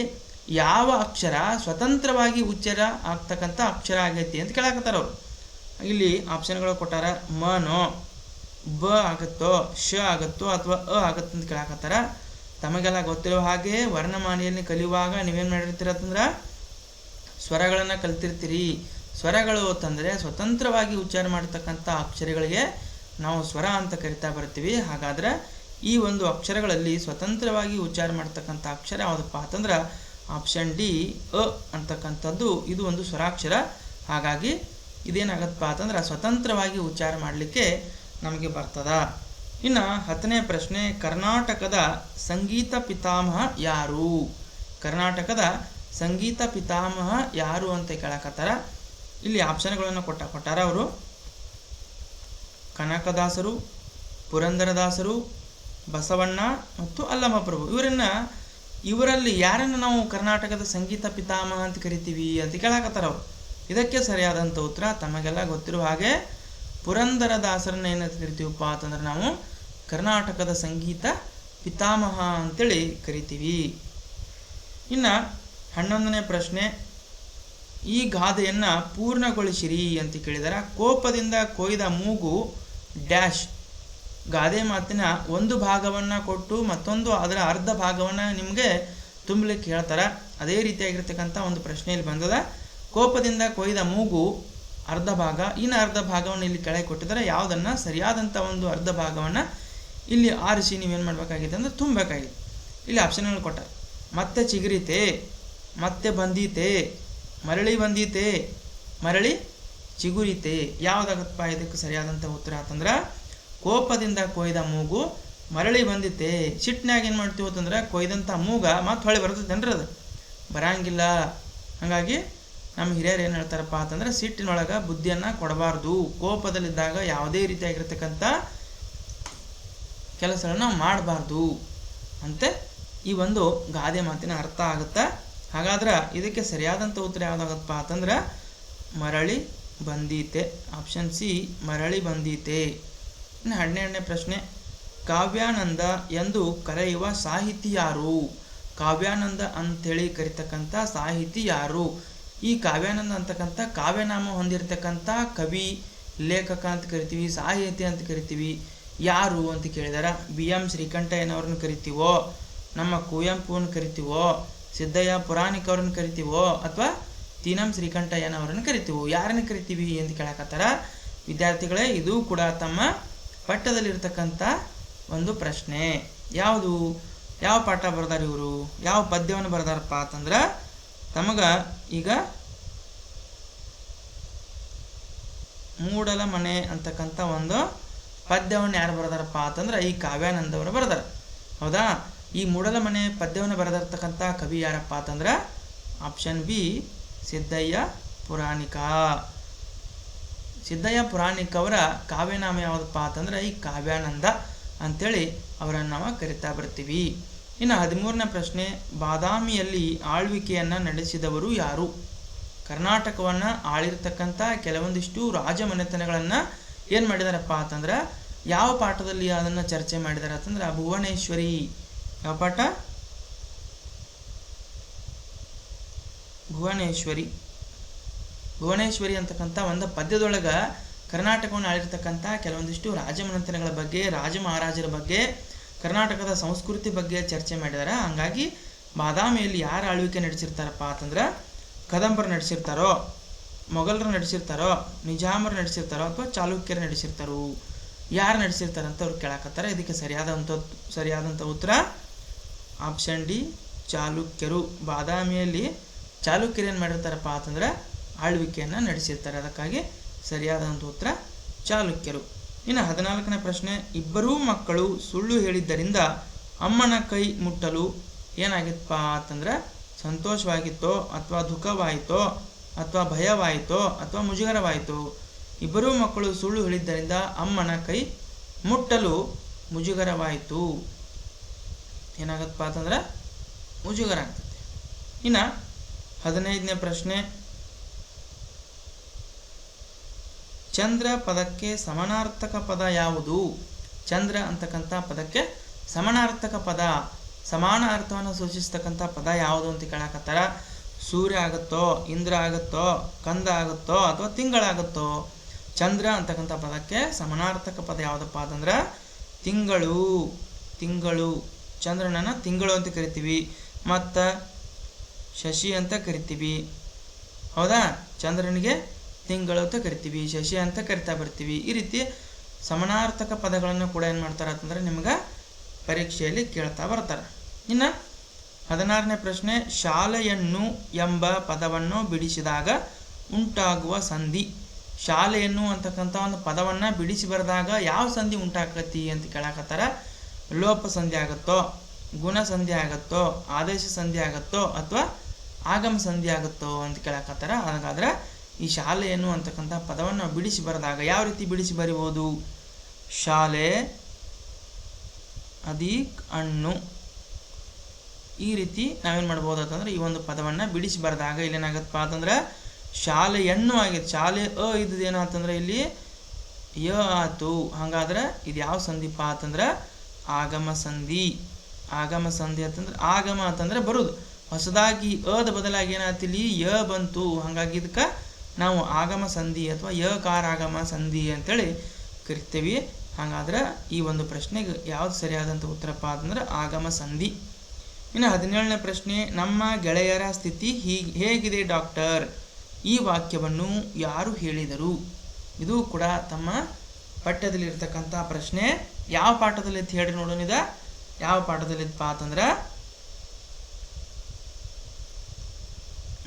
ಯಾವ ಅಕ್ಷರ ಸ್ವತಂತ್ರವಾಗಿ ಉಚ್ಚಾರ ಆಗ್ತಕ್ಕಂಥ ಅಕ್ಷರ ಆಗೈತಿ ಅಂತ ಕೇಳಾಕತ್ತಾರ ಅವರು. ಇಲ್ಲಿ ಆಪ್ಷನ್ಗಳು ಕೊಟ್ಟಾರ. ಮನೋ, ಬ ಆಗುತ್ತೋ, ಶ ಆಗುತ್ತೋ ಅಥವಾ ಅ ಆಗುತ್ತೋ ಅಂತ ಕೇಳಾಕತ್ತಾರ. ತಮಗೆಲ್ಲ ಗೊತ್ತಿರೋ ಹಾಗೆ ವರ್ಣಮಾಲೆಯಲ್ಲಿ ಕಲಿಯುವಾಗ ನೀವೇನು ಮಾಡಿರ್ತೀರಂತಂದ್ರೆ ಸ್ವರಗಳನ್ನು ಕಲ್ತಿರ್ತೀರಿ. ಸ್ವರಗಳು ಅಂತಂದರೆ ಸ್ವತಂತ್ರವಾಗಿ ಉಚ್ಚಾರ ಮಾಡತಕ್ಕಂಥ ಅಕ್ಷರಗಳಿಗೆ ನಾವು ಸ್ವರ ಅಂತ ಕರಿತಾ ಬರ್ತೀವಿ. ಹಾಗಾದರೆ ಈ ಒಂದು ಅಕ್ಷರಗಳಲ್ಲಿ ಸ್ವತಂತ್ರವಾಗಿ ಉಚ್ಚಾರ ಮಾಡ್ತಕ್ಕಂಥ ಅಕ್ಷರ ಯಾವುದಪ್ಪ ಅಂತಂದ್ರೆ ಆಪ್ಷನ್ ಡಿ ಅ ಅಂತಕ್ಕಂಥದ್ದು ಇದು ಒಂದು ಸ್ವರಾಕ್ಷರ. ಹಾಗಾಗಿ ಇದೇನಾಗತ್ತಪ್ಪ ಅಂತಂದ್ರೆ ಸ್ವತಂತ್ರವಾಗಿ ಉಚ್ಚಾರ ಮಾಡಲಿಕ್ಕೆ ನಮಗೆ ಬರ್ತದ. ಇನ್ನು 10ನೇ ಪ್ರಶ್ನೆ, ಕರ್ನಾಟಕದ ಸಂಗೀತ ಪಿತಾಮಹ ಯಾರು? ಕರ್ನಾಟಕದ ಸಂಗೀತ ಪಿತಾಮಹ ಯಾರು ಅಂತ ಕೇಳಕತ್ತಾರ. ಇಲ್ಲಿ ಆಪ್ಷನ್ಗಳನ್ನು ಕೊಟ್ಟಾರ ಅವರು. ಕನಕದಾಸರು, ಪುರಂದರದಾಸರು, ಬಸವಣ್ಣ ಮತ್ತು ಅಲ್ಲಮಪ್ರಭು. ಇವರಲ್ಲಿ ಯಾರನ್ನು ನಾವು ಕರ್ನಾಟಕದ ಸಂಗೀತ ಪಿತಾಮಹ ಅಂತ ಕರಿತೀವಿ ಅಂತ ಕೇಳಕತ್ತಾರ ಅವರು. ಇದಕ್ಕೆ ಸರಿಯಾದಂಥ ಉತ್ತರ ತಮಗೆಲ್ಲ ಗೊತ್ತಿರುವ ಹಾಗೆ ಪುರಂದರದಾಸರನ್ನ ಏನಂತ ಕರಿತೀವಪ್ಪ ಅಂತಂದ್ರೆ ನಾವು ಕರ್ನಾಟಕದ ಸಂಗೀತ ಪಿತಾಮಹ ಅಂತೇಳಿ ಕರಿತೀವಿ. ಇನ್ನು 11ನೇ ಪ್ರಶ್ನೆ, ಈ ಗಾದೆಯನ್ನು ಪೂರ್ಣಗೊಳಿಸಿರಿ ಅಂತ ಕೇಳಿದಾರೆ. ಕೋಪದಿಂದ ಕೊಯ್ದ ಮೂಗು ಡ್ಯಾಶ್. ಗಾದೆ ಮಾತಿನ ಒಂದು ಭಾಗವನ್ನು ಕೊಟ್ಟು ಮತ್ತೊಂದು ಅದರ ಅರ್ಧ ಭಾಗವನ್ನು ನಿಮಗೆ ತುಂಬಲಿಕ್ಕೆ ಹೇಳ್ತಾರೆ. ಅದೇ ರೀತಿಯಾಗಿರ್ತಕ್ಕಂಥ ಒಂದು ಪ್ರಶ್ನೆಯಲ್ಲಿ ಬಂದದ. ಕೋಪದಿಂದ ಕೊಯ್ದ ಮೂಗು ಅರ್ಧ ಭಾಗ, ಇನ್ನು ಅರ್ಧ ಭಾಗವನ್ನು ಇಲ್ಲಿ ಕೆಳಗೆ ಕೊಟ್ಟಿದ್ದಾರೆ. ಯಾವುದನ್ನು ಸರಿಯಾದಂಥ ಒಂದು ಅರ್ಧ ಭಾಗವನ್ನು ಇಲ್ಲಿ ಆರಿಸಿ ನೀವೇನು ಮಾಡಬೇಕಾಗಿದೆ ಅಂದರೆ ತುಂಬಬೇಕಾಗಿದೆ. ಇಲ್ಲಿ ಆಪ್ಷನ್ಗಳು ಕೊಟ್ಟಾರೆ. ಮತ್ತೆ ಚಿಗುರಿತೆ, ಮತ್ತೆ ಬಂದೀತೆ, ಮರಳಿ ಬಂದೀತೆ, ಮರಳಿ ಚಿಗುರಿತೆ. ಯಾವುದಾಗತ್ತಪ್ಪ ಇದಕ್ಕೆ ಸರಿಯಾದಂಥ ಉತ್ತರ ಅಂತಂದ್ರೆ ಕೋಪದಿಂದ ಕೊಯ್ದ ಮೂಗು ಮರಳಿ ಬಂದಿತ್ತೆ. ಸಿಟ್ಟಿನಾಗ ಏನು ಮಾಡ್ತೀವಿ ಅಂತಂದ್ರೆ ಕೊಯ್ದಂಥ ಮೂಗ ಮತ್ತೆ ಹೊಳೆ ಬರ್ತೈತೇನ್ರಿ? ಅದು ಬರಂಗಿಲ್ಲ. ಹಾಗಾಗಿ ನಮ್ಮ ಹಿರಿಯರು ಏನು ಹೇಳ್ತಾರಪ್ಪ ಅಂತಂದ್ರೆ ಸಿಟ್ಟಿನೊಳಗೆ ಬುದ್ಧಿಯನ್ನು ಕೊಡಬಾರ್ದು. ಕೋಪದಲ್ಲಿದ್ದಾಗ ಯಾವುದೇ ರೀತಿಯಾಗಿರ್ತಕ್ಕಂಥ ಕೆಲಸಗಳನ್ನು ಮಾಡಬಾರ್ದು ಅಂತೆ ಈ ಒಂದು ಗಾದೆ ಮಾತಿನ ಅರ್ಥ ಆಗುತ್ತೆ. ಹಾಗಾದ್ರೆ ಇದಕ್ಕೆ ಸರಿಯಾದಂಥ ಉತ್ತರ ಯಾವುದಾಗತ್ತಪ್ಪ ಅಂತಂದ್ರೆ ಮರಳಿ ಬಂದೀತೆ. ಆಪ್ಷನ್ ಸಿ, ಮರಳಿ ಬಂದೀತೆ. ಇನ್ನು 12ನೇ ಪ್ರಶ್ನೆ, ಕಾವ್ಯಾನಂದ ಎಂದು ಕರೆಯುವ ಸಾಹಿತಿ ಯಾರು? ಕಾವ್ಯಾನಂದ ಅಂಥೇಳಿ ಕರಿತಕ್ಕಂಥ ಸಾಹಿತಿ ಯಾರು? ಈ ಕಾವ್ಯಾನಂದ ಅಂತಕ್ಕಂಥ ಕಾವ್ಯನಾಮ ಹೊಂದಿರತಕ್ಕಂಥ ಕವಿ, ಲೇಖಕ ಅಂತ ಕರಿತೀವಿ, ಸಾಹಿತಿ ಅಂತ ಕರಿತೀವಿ. ಯಾರು ಅಂತ ಕೇಳಿದಾರ. BM ಶ್ರೀಕಂಠಯ್ಯನವ್ರನ್ನ ಕರಿತೀವೋ, ನಮ್ಮ ಕುವೆಂಪುವನ್ನು ಕರಿತೀವೋ, ಸಿದ್ದಯ್ಯ ಪುರಾಣಿಕ ಅವ್ರನ್ನ ಕರಿತೀವೋ, ಅಥವಾ ತೀನಂ ಶ್ರೀಕಂಠಯ್ಯನವ್ರನ್ನ ಕರಿತೀವೋ? ಯಾರನ್ನ ಕರಿತೀವಿ ಅಂತ ಕೇಳಕತ್ತಾರ. ವಿದ್ಯಾರ್ಥಿಗಳೇ, ಇದು ಕೂಡ ತಮ್ಮ ಪಠ್ಯದಲ್ಲಿರ್ತಕ್ಕಂಥ ಒಂದು ಪ್ರಶ್ನೆ. ಯಾವುದು, ಯಾವ ಪಾಠ ಬರ್ದಾರ ಇವರು, ಯಾವ ಪದ್ಯವನ್ನು ಬರ್ದಾರಪ್ಪ ಅಂತಂದ್ರೆ ತಮಗೆ ಈಗ ಮೂಡಲ ಮನೆ ಅಂತಕ್ಕಂಥ ಒಂದು ಪದ್ಯವನ್ನು ಯಾರು ಬರ್ದಾರಪ್ಪ ಅಂತಂದ್ರೆ ಈ ಕಾವ್ಯಾನಂದವರು ಬರ್ದಾರ. ಹೌದಾ? ಈ ಮೂಡಲ ಮನೆ ಪದ್ಯವನ್ನು ಬರೆದಿರ್ತಕ್ಕಂಥ ಕವಿ ಯಾರಪ್ಪ ಅಂತಂದ್ರೆ ಆಪ್ಷನ್ ಬಿ, ಸಿದ್ದಯ್ಯ ಪುರಾಣಿಕ. ಸಿದ್ದಯ್ಯ ಪುರಾಣಿಕ ಅವರ ಕಾವ್ಯನಾಮ ಯಾವುದಪ್ಪ ಅಂತಂದ್ರೆ ಈ ಕಾವ್ಯಾನಂದ ಅಂಥೇಳಿ ಅವರನ್ನು ನಾವು ಕರಿತಾ ಬರ್ತೀವಿ. ಇನ್ನು 13ನೇ ಪ್ರಶ್ನೆ, ಬಾದಾಮಿಯಲ್ಲಿ ಆಳ್ವಿಕೆಯನ್ನು ನಡೆಸಿದವರು ಯಾರು? ಕರ್ನಾಟಕವನ್ನು ಆಳಿರ್ತಕ್ಕಂಥ ಕೆಲವೊಂದಿಷ್ಟು ರಾಜಮನೆತನಗಳನ್ನು ಏನು ಮಾಡಿದಾರಪ್ಪ ಅಂತಂದ್ರೆ ಯಾವ ಪಾಠದಲ್ಲಿ ಅದನ್ನು ಚರ್ಚೆ ಮಾಡಿದಾರೆ ಅಂತಂದ್ರೆ ಭುವನೇಶ್ವರಿ. ಯಾವ ಪಾಠ? ಭುವನೇಶ್ವರಿ ಅಂತಕ್ಕಂಥ ಒಂದು ಪದ್ಯದೊಳಗೆ ಕರ್ನಾಟಕವನ್ನು ಆಳಿರ್ತಕ್ಕಂಥ ಕೆಲವೊಂದಿಷ್ಟು ರಾಜಮನೆತನಗಳ ಬಗ್ಗೆ, ರಾಜ ಮಹಾರಾಜರ ಬಗ್ಗೆ, ಕರ್ನಾಟಕದ ಸಂಸ್ಕೃತಿ ಬಗ್ಗೆ ಚರ್ಚೆ ಮಾಡಿದ್ದಾರೆ. ಹಂಗಾಗಿ ಬಾದಾಮಿಯಲ್ಲಿ ಯಾರು ಆಳ್ವಿಕೆ ನಡೆಸಿರ್ತಾರಪ್ಪ ಅಂತಂದ್ರೆ ಕದಂಬರು ನಡೆಸಿರ್ತಾರೋ, ಮೊಘಲರು ನಡೆಸಿರ್ತಾರೋ, ನಿಜಾಮರು ನಡೆಸಿರ್ತಾರೋ, ಅಥವಾ ಚಾಲುಕ್ಯರು ನಡೆಸಿರ್ತಾರೋ? ಯಾರು ನಡೆಸಿರ್ತಾರಂತ ಅವ್ರು ಕೇಳಕತ್ತಾರೆ. ಇದಕ್ಕೆ ಸರಿಯಾದಂಥ ಉತ್ತರ ಆಪ್ಷನ್ ಡಿ, ಚಾಲುಕ್ಯರು. ಬಾದಾಮಿಯಲ್ಲಿ ಚಾಲುಕ್ಯರು ಏನು ಮಾಡಿರ್ತಾರಪ್ಪ ಅಂತಂದ್ರೆ ಆಳ್ವಿಕೆಯನ್ನು ನಡೆಸಿರ್ತಾರೆ. ಅದಕ್ಕಾಗಿ ಸರಿಯಾದಂಥ ಉತ್ತರ ಚಾಲುಕ್ಯರು. ಇನ್ನು 14ನೇ ಪ್ರಶ್ನೆ, ಇಬ್ಬರೂ ಮಕ್ಕಳು ಸುಳ್ಳು ಹೇಳಿದ್ದರಿಂದ ಅಮ್ಮನ ಕೈ ಮುಟ್ಟಲು ಏನಾಗಿತ್ತಪ್ಪ ಅಂತಂದ್ರೆ ಸಂತೋಷವಾಗಿತ್ತೋ, ಅಥವಾ ದುಃಖವಾಯಿತೋ, ಅಥವಾ ಭಯವಾಯಿತೋ, ಅಥವಾ ಮುಜುಗರವಾಯಿತು? ಇಬ್ಬರೂ ಮಕ್ಕಳು ಸುಳ್ಳು ಹೇಳಿದ್ದರಿಂದ ಅಮ್ಮನ ಕೈ ಮುಟ್ಟಲು ಮುಜುಗರವಾಯಿತು. ಏನಾಗತ್ತಪ್ಪ ಅಂತಂದ್ರೆ ಮುಜುಗರ ಆಗ್ತದೆ. ಇನ್ನು 15ನೇ ಪ್ರಶ್ನೆ, ಚಂದ್ರ ಪದಕ್ಕೆ ಸಮಾನಾರ್ಥಕ ಪದ ಯಾವುದು? ಚಂದ್ರ ಅಂತಕ್ಕಂಥ ಪದಕ್ಕೆ ಸಮಾನಾರ್ಥಕ ಪದ, ಸಮಾನ ಅರ್ಥವನ್ನು ಸೂಚಿಸ್ತಕ್ಕಂಥ ಪದ ಯಾವುದು ಅಂತ ಕೇಳಕತ್ತಾರ. ಸೂರ್ಯ ಆಗುತ್ತೋ, ಇಂದ್ರ ಆಗುತ್ತೋ, ಕಂದ ಆಗುತ್ತೋ, ಅಥವಾ ತಿಂಗಳಾಗುತ್ತೋ? ಚಂದ್ರ ಅಂತಕ್ಕಂಥ ಪದಕ್ಕೆ ಸಮಾನಾರ್ಥಕ ಪದ ಯಾವುದಪ್ಪ ಅಂತಂದ್ರೆ ತಿಂಗಳು. ಚಂದ್ರನನ್ನು ತಿಂಗಳು ಅಂತ ಕರಿತೀವಿ, ಮತ್ತು ಶಶಿ ಅಂತ ಕರಿತೀವಿ. ಹೌದಾ? ಚಂದ್ರನಿಗೆ ತಿಂಗಳು ಅಂತ ಕರಿತೀವಿ, ಶಶಿ ಅಂತ ಕರಿತಾ ಬರ್ತೀವಿ. ಈ ರೀತಿ ಸಮಾನಾರ್ಥಕ ಪದಗಳನ್ನು ಕೂಡ ಏನು ಮಾಡ್ತಾರೆ ಅಂತಂದ್ರೆ ನಿಮ್ಗೆ ಪರೀಕ್ಷೆಯಲ್ಲಿ ಕೇಳ್ತಾ ಬರ್ತಾರೆ. ಇನ್ನು 16ನೇ ಪ್ರಶ್ನೆ, ಶಾಲೆಯನ್ನು ಎಂಬ ಪದವನ್ನು ಬಿಡಿಸಿದಾಗ ಉಂಟಾಗುವ ಸಂಧಿ ಶಾಲೆಯನ್ನು ಅಂತಕ್ಕಂಥ ಒಂದು ಪದವನ್ನು ಬಿಡಿಸಿ ಬರೆದಾಗ ಯಾವ ಸಂಧಿ ಉಂಟಾಕತಿ ಅಂತ ಕೇಳಾಕತ್ತಾರ. ಲೋಪ ಸಂಧಿ ಆಗುತ್ತೋ, ಗುಣ ಸಂಧಿ ಆಗುತ್ತೋ, ಆದೇಶ ಸಂಧಿ ಆಗುತ್ತೋ, ಅಥವಾ ಆಗಮ ಸಂಧಿ ಆಗುತ್ತೋ ಅಂತ ಕೇಳಾಕತ್ತಾರ. ಹಾಗಾದ್ರೆ ಈ ಶಾಲೆಯನ್ನು ಅಂತಕ್ಕಂಥ ಪದವನ್ನು ಬಿಡಿಸಿ ಬರೆದಾಗ ಯಾವ ರೀತಿ ಬಿಡಿಸಿ ಬರಿಬೋದು? ಶಾಲೆ ಅಧಿಕ್ ಹಣ್ಣು, ಈ ರೀತಿ ನಾವೇನು ಮಾಡ್ಬೋದು ಅಂತಂದ್ರೆ ಈ ಒಂದು ಪದವನ್ನು ಬಿಡಿಸಿ ಬರೆದಾಗ ಇಲ್ಲೇನಾಗತ್ತಪ್ಪ ಅಂತಂದ್ರೆ ಶಾಲೆಯನ್ನು ಆಗಿದೆ. ಶಾಲೆ ಇದ್ದದ್ದು ಏನಾತಂದ್ರೆ ಇಲ್ಲಿ ಯ ಆತು. ಹಾಗಾದ್ರೆ ಇದು ಯಾವ ಸಂಧಿಪ್ಪ ಅಂತಂದ್ರೆ ಆಗಮ ಸಂಧಿ. ಆಗಮ ಸಂಧಿ ಅಂತಂದ್ರೆ ಆಗಮ ಅಂತಂದ್ರೆ ಬರುವುದು, ಹೊಸದಾಗಿ ಅದ ಬದಲಾಗಿ ಏನಾಯ್ತು ಇಲ್ಲಿ ಯ ಬಂತು. ಹಾಗಾಗಿ ಇದಕ್ಕೆ ನಾವು ಆಗಮ ಸಂಧಿ ಅಥವಾ ಯಕಾರ ಆಗಮ ಸಂಧಿ ಅಂತೇಳಿ ಕರಿತೇವೆ. ಹಾಗಾದ್ರೆ ಈ ಒಂದು ಪ್ರಶ್ನೆಗೆ ಯಾವ್ದು ಸರಿಯಾದಂಥ ಉತ್ತರಪ್ಪ ಅಂತಂದ್ರೆ ಆಗಮ ಸಂಧಿ. ಇನ್ನು 17ನೇ ಪ್ರಶ್ನೆ, ನಮ್ಮ ಗೆಳೆಯರ ಸ್ಥಿತಿ ಹೇಗಿದೆ ಡಾಕ್ಟರ್? ಈ ವಾಕ್ಯವನ್ನು ಯಾರು ಹೇಳಿದರು? ಇದು ಕೂಡ ತಮ್ಮ ಪಠ್ಯದಲ್ಲಿರ್ತಕ್ಕಂಥ ಪ್ರಶ್ನೆ. ಯಾವ ಪಾಠದಲ್ಲಿ ಅಂತ ಹೇಳಿ ನೋಡೋಣ. ಇದ ಯಾವ ಪಾಠದಲ್ಲಿತ್ತಪ್ಪ ಅಂತಂದ್ರೆ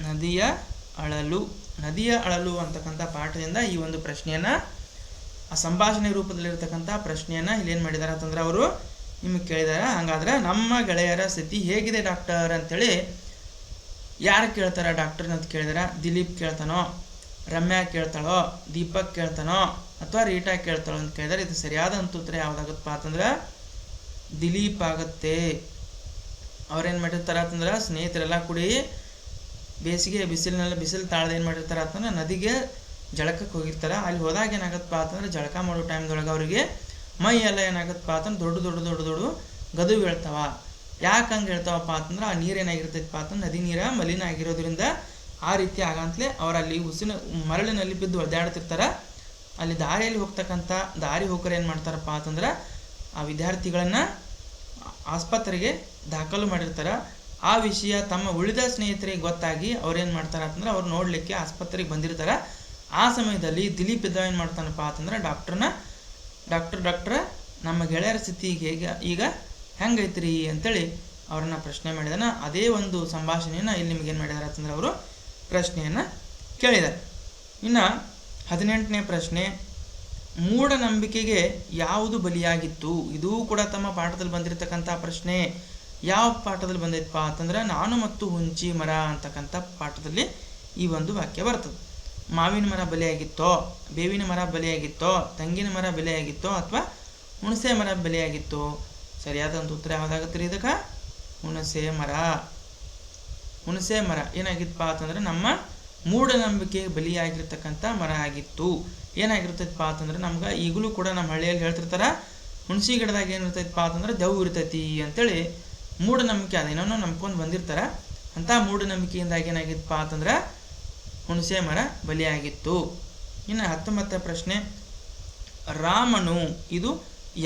ನದಿಯ ಅಳಲು. ನದಿಯ ಅಳಲು ಅಂತಕ್ಕಂಥ ಪಾಠದಿಂದ ಈ ಒಂದು ಪ್ರಶ್ನೆಯನ್ನ, ಆ ಸಂಭಾಷಣೆ ರೂಪದಲ್ಲಿರ್ತಕ್ಕಂಥ ಪ್ರಶ್ನೆಯನ್ನ ಇಲ್ಲೇನು ಮಾಡಿದಾರೆ ಅಂತಂದ್ರೆ ಅವರು ನಿಮಗೆ ಕೇಳಿದಾರೆ. ಹಾಗಾದ್ರೆ ನಮ್ಮ ಗೆಳೆಯರ ಸ್ಥಿತಿ ಹೇಗಿದೆ ಡಾಕ್ಟರ್ ಅಂತೇಳಿ ಯಾರು ಕೇಳ್ತಾರ ಡಾಕ್ಟರ್ ಅಂತ ಕೇಳಿದಾರೆ? ದಿಲೀಪ್ ಕೇಳ್ತಾನೋ, ರಮ್ಯಾ ಕೇಳ್ತಾಳೋ, ದೀಪಕ್ ಕೇಳ್ತಾನೋ, ಅಥವಾ ರೀಟಾ ಕೇಳ್ತಾಳೋ ಅಂತ ಕೇಳಿದಾರೆ. ಇದು ಸರಿಯಾದ ಉತ್ತರ ಯಾವ್ದಾಗತ್ತಪ್ಪ ಅಂತಂದ್ರೆ ದಿಲೀಪ್ ಆಗುತ್ತೆ. ಅವ್ರೇನು ಮಾಡಿರ್ತಾರ ಅಂತಂದ್ರೆ ಸ್ನೇಹಿತರೆಲ್ಲ ಕೂಡಿ ಬೇಸಿಗೆ ಬಿಸಿಲು ತಾಳದ ಏನು ಮಾಡಿರ್ತಾರ ಅಂತಂದ್ರೆ ನದಿಗೆ ಜಳಕಕ್ಕೆ ಹೋಗಿರ್ತಾರ. ಅಲ್ಲಿ ಹೋದಾಗ ಏನಾಗತ್ತಪ್ಪ ಅಂತಂದ್ರೆ ಜಳಕ ಮಾಡೋ ಟೈಮ್ದೊಳಗೆ ಅವರಿಗೆ ಮೈ ಎಲ್ಲ ಏನಾಗತ್ತಪ್ಪ ಅಂತಂದ್ರೆ ದೊಡ್ಡ ಗದು ಬೀಳ್ತಾವ. ಯಾಕೆ ಹಂಗೆ ಹೇಳ್ತಾವಪ್ಪ ಅಂತಂದ್ರೆ ಆ ನೀರು ಏನಾಗಿರ್ತೈತಪ್ಪ ಅಂತಂದ್ರೆ ನದಿ ನೀರ ಮಲಿನ ಆಗಿರೋದ್ರಿಂದ ಆ ರೀತಿ ಆಗಂತಲೇ ಅವ್ರು ಅಲ್ಲಿ ಮರಳಿನಲ್ಲಿ ಬಿದ್ದು ಒದ್ದಾಡ್ತಿರ್ತಾರ. ಅಲ್ಲಿ ದಾರಿಯಲ್ಲಿ ಹೋಗ್ತಕ್ಕಂಥ ದಾರಿ ಹೋಗರು ಏನು ಮಾಡ್ತಾರಪ್ಪ ಅಂತಂದ್ರೆ ಆ ವಿದ್ಯಾರ್ಥಿಗಳನ್ನು ಆಸ್ಪತ್ರೆಗೆ ದಾಖಲು ಮಾಡಿರ್ತಾರೆ. ಆ ವಿಷಯ ತಮ್ಮ ಉಳಿದ ಸ್ನೇಹಿತರಿಗೆ ಗೊತ್ತಾಗಿ ಅವ್ರೇನು ಮಾಡ್ತಾರೆ ಅಂತಂದ್ರೆ ಅವ್ರು ನೋಡಲಿಕ್ಕೆ ಆಸ್ಪತ್ರೆಗೆ ಬಂದಿರ್ತಾರೆ. ಆ ಸಮಯದಲ್ಲಿ ದಿಲೀಪ್ ಇದ್ದ ಏನು ಮಾಡ್ತಾನಪ್ಪ ಅಂತಂದ್ರೆ ಡಾಕ್ಟ್ರ ನಮ್ಮ ಗೆಳೆಯರ ಸ್ಥಿತಿ ಈಗ ಹೆಂಗೈತ್ರಿ ಅಂತೇಳಿ ಅವ್ರನ್ನ ಪ್ರಶ್ನೆ ಮಾಡಿದಾನ. ಅದೇ ಒಂದು ಸಂಭಾಷಣೆಯನ್ನು ಇಲ್ಲಿ ನಿಮಗೇನು ಮಾಡಿದಾರೆ ಅಂತಂದ್ರೆ ಅವರು ಪ್ರಶ್ನೆಯನ್ನು ಕೇಳಿದ್ದಾರೆ. ಇನ್ನು 18ನೇ ಪ್ರಶ್ನೆ, ಮೂಢನಂಬಿಕೆಗೆ ಯಾವುದು ಬಲಿಯಾಗಿತ್ತು? ಇದು ಕೂಡ ತಮ್ಮ ಪಾಠದಲ್ಲಿ ಬಂದಿರತಕ್ಕಂಥ ಪ್ರಶ್ನೆ. ಯಾವ ಪಾಠದಲ್ಲಿ ಬಂದೈತಪ್ಪ ಅಂತಂದ್ರೆ ನಾನು ಮತ್ತು ಹುಂಚಿ ಮರ ಅಂತಕ್ಕಂಥ ಪಾಠದಲ್ಲಿ ಈ ಒಂದು ವಾಕ್ಯ ಬರ್ತದೆ. ಮಾವಿನ ಮರ ಬಲಿಯಾಗಿತ್ತೋ, ಬೇವಿನ ಮರ ಬಲಿಯಾಗಿತ್ತೋ, ತೆಂಗಿನ ಮರ ಬಲಿಯಾಗಿತ್ತೋ, ಅಥವಾ ಹುಣಸೆ ಮರ ಬಲಿಯಾಗಿತ್ತೋ? ಸರಿಯಾದಂಥ ಉತ್ತರ ಯಾವುದಾಗತ್ತೆ ರೀ ಇದಕ್ಕೆ? ಹುಣಸೆ ಮರ ಏನಾಗಿತ್ತಪ್ಪ ಅಂತಂದ್ರೆ ನಮ್ಮ ಮೂಢನಂಬಿಕೆ ಬಲಿಯಾಗಿರ್ತಕ್ಕಂಥ ಮರ ಆಗಿತ್ತು. ಏನಾಗಿರ್ತೈತಪ್ಪ ಅಂತಂದ್ರೆ ನಮ್ಗೆ ಈಗಲೂ ಕೂಡ ನಮ್ಮ ಹಳ್ಳಿಯಲ್ಲಿ ಹೇಳ್ತಿರ್ತಾರ, ಹುಣಸಿ ಗಿಡದಾಗ ಏನಿರ್ತೈತಪ್ಪ ಅಂತಂದ್ರೆ ದೆವ್ವ ಇರ್ತೈತಿ ಅಂತೇಳಿ ಮೂಢನಂಬಿಕೆ ಅದೇನೋ ನಂಬ್ಕೊಂಡು ಬಂದಿರ್ತಾರ. ಅಂಥ ಮೂಢನಂಬಿಕೆಯಿಂದಾಗಿ ಏನಾಗಿತ್ತಪ್ಪ ಅಂತಂದ್ರೆ ಹುಣಸೆ ಮರ ಬಲಿಯಾಗಿತ್ತು. ಇನ್ನು 19ನೇ ಪ್ರಶ್ನೆ, ರಾಮನು ಇದು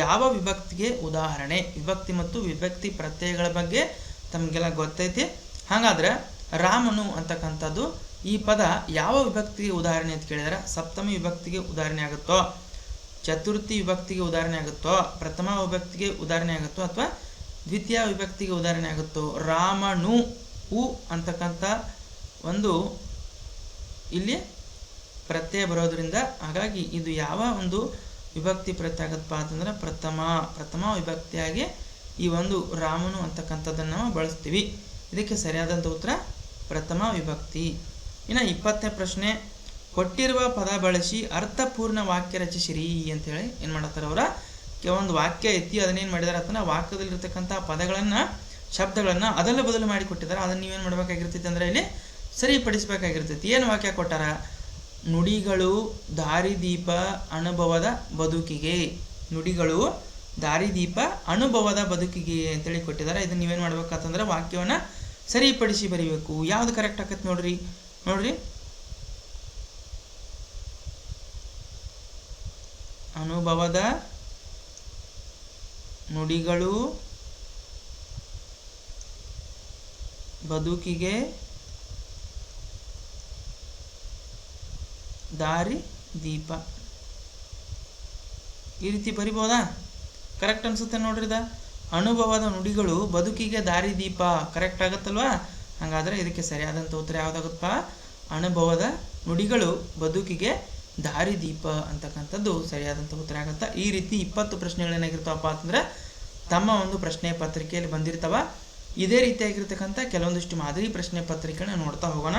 ಯಾವ ವಿಭಕ್ತಿಗೆ ಉದಾಹರಣೆ? ವಿಭಕ್ತಿ ಮತ್ತು ವಿಭಕ್ತಿ ಪ್ರತ್ಯಯಗಳ ಬಗ್ಗೆ ತಮಗೆಲ್ಲ ಗೊತ್ತೈತಿ. ಹಾಗಾದ್ರೆ ರಾಮನು ಅಂತಕ್ಕಂಥದ್ದು ಈ ಪದ ಯಾವ ವಿಭಕ್ತಿಗೆ ಉದಾಹರಣೆ ಅಂತ ಕೇಳಿದರೆ ಸಪ್ತಮಿ ವಿಭಕ್ತಿಗೆ ಉದಾಹರಣೆ ಆಗುತ್ತೋ, ಚತುರ್ಥಿ ವಿಭಕ್ತಿಗೆ ಉದಾಹರಣೆ ಆಗುತ್ತೋ, ಪ್ರಥಮ ವಿಭಕ್ತಿಗೆ ಉದಾಹರಣೆ ಆಗುತ್ತೋ, ಅಥವಾ ದ್ವಿತೀಯ ವಿಭಕ್ತಿಗೆ ಉದಾಹರಣೆ ಆಗುತ್ತೋ? ರಾಮನು ಅಂತಕ್ಕಂಥ ಒಂದು ಇಲ್ಲಿ ಪ್ರತ್ಯಯ ಬರೋದ್ರಿಂದ ಹಾಗಾಗಿ ಇದು ಯಾವ ಒಂದು ವಿಭಕ್ತಿ ಪ್ರತ್ಯಯ ಆಗತ್ತಪ್ಪ ಅಂತಂದ್ರೆ ಪ್ರಥಮ ವಿಭಕ್ತಿಯಾಗಿ ಈ ಒಂದು ರಾಮನು ಅಂತಕ್ಕಂಥದ್ದನ್ನು ನಾವು ಬಳಸ್ತೀವಿ. ಇದಕ್ಕೆ ಸರಿಯಾದಂಥ ಉತ್ತರ ಪ್ರಥಮ ವಿಭಕ್ತಿ. ಇನ್ನು 20ನೇ ಪ್ರಶ್ನೆ, ಕೊಟ್ಟಿರುವ ಪದ ಬಳಸಿ ಅರ್ಥಪೂರ್ಣ ವಾಕ್ಯ ರಚಿಸಿರಿ ಅಂತೇಳಿ ಏನು ಮಾಡತ್ತಾರೆ ಅವರ ಒಂದು ವಾಕ್ಯ ಐತಿ, ಅದನ್ನೇನು ಮಾಡಿದಾರೆ ಅಂತಂದ್ರೆ ವಾಕ್ಯದಲ್ಲಿರ್ತಕ್ಕಂಥ ಪದಗಳನ್ನು ಶಬ್ದಗಳನ್ನು ಅದಲ್ಲ ಬದಲು ಮಾಡಿ ಕೊಟ್ಟಿದ್ದಾರೆ. ಅದನ್ನು ನೀವೇನು ಮಾಡಬೇಕಾಗಿರ್ತೈತಿ ಅಂದರೆ ಇಲ್ಲಿ ಸರಿಪಡಿಸಬೇಕಾಗಿರ್ತೈತಿ. ಏನು ವಾಕ್ಯ ಕೊಟ್ಟಾರ? ನುಡಿಗಳು ದಾರಿದೀಪ ಅನುಭವದ ಬದುಕಿಗೆ. ನುಡಿಗಳು ದಾರಿದೀಪ ಅನುಭವದ ಬದುಕಿಗೆ ಅಂತೇಳಿ ಕೊಟ್ಟಿದ್ದಾರೆ. ಇದನ್ನು ನೀವೇನು ಮಾಡ್ಬೇಕಂತಂದ್ರೆ ವಾಕ್ಯವನ್ನು ಸರಿಪಡಿಸಿ ಬರೀಬೇಕು. ಯಾವುದು ಕರೆಕ್ಟ್ ಆಕೈತಿ ನೋಡ್ರಿ. ಅನುಭವದ ನುಡಿಗಳು ಬದುಕಿಗೆ ದಾರಿ ದೀಪ. ಈ ರೀತಿ ಬರಿಬೋದಾ? ಕರೆಕ್ಟ್ ಅನ್ಸುತ್ತೆ ನೋಡ್ರಿ. ಅನುಭವದ ನುಡಿಗಳು ಬದುಕಿಗೆ ದಾರಿ ದೀಪ ಕರೆಕ್ಟ್ ಆಗತ್ತಲ್ವಾ? ಹಾಗಾದ್ರೆ ಇದಕ್ಕೆ ಸರಿಯಾದಂಥ ಉತ್ತರ ಯಾವುದಾಗುತ್ತಪ್ಪ? ಅನುಭವದ ನುಡಿಗಳು ಬದುಕಿಗೆ ದಾರಿದೀಪ ಅಂತಕ್ಕಂಥದ್ದು ಸರಿಯಾದಂಥ ಉತ್ತರ ಆಗುತ್ತೆ. ಈ ರೀತಿ 20 ಪ್ರಶ್ನೆಗಳೇನಾಗಿರ್ತಾವಪ್ಪ ಅಂತಂದ್ರೆ ತಮ್ಮ ಒಂದು ಪ್ರಶ್ನೆ ಪತ್ರಿಕೆಯಲ್ಲಿ ಬಂದಿರ್ತಾವ. ಇದೇ ರೀತಿಯಾಗಿರ್ತಕ್ಕಂಥ ಕೆಲವೊಂದಿಷ್ಟು ಮಾದರಿ ಪ್ರಶ್ನೆ ಪತ್ರಿಕೆಗಳನ್ನ ನೋಡ್ತಾ ಹೋಗೋಣ.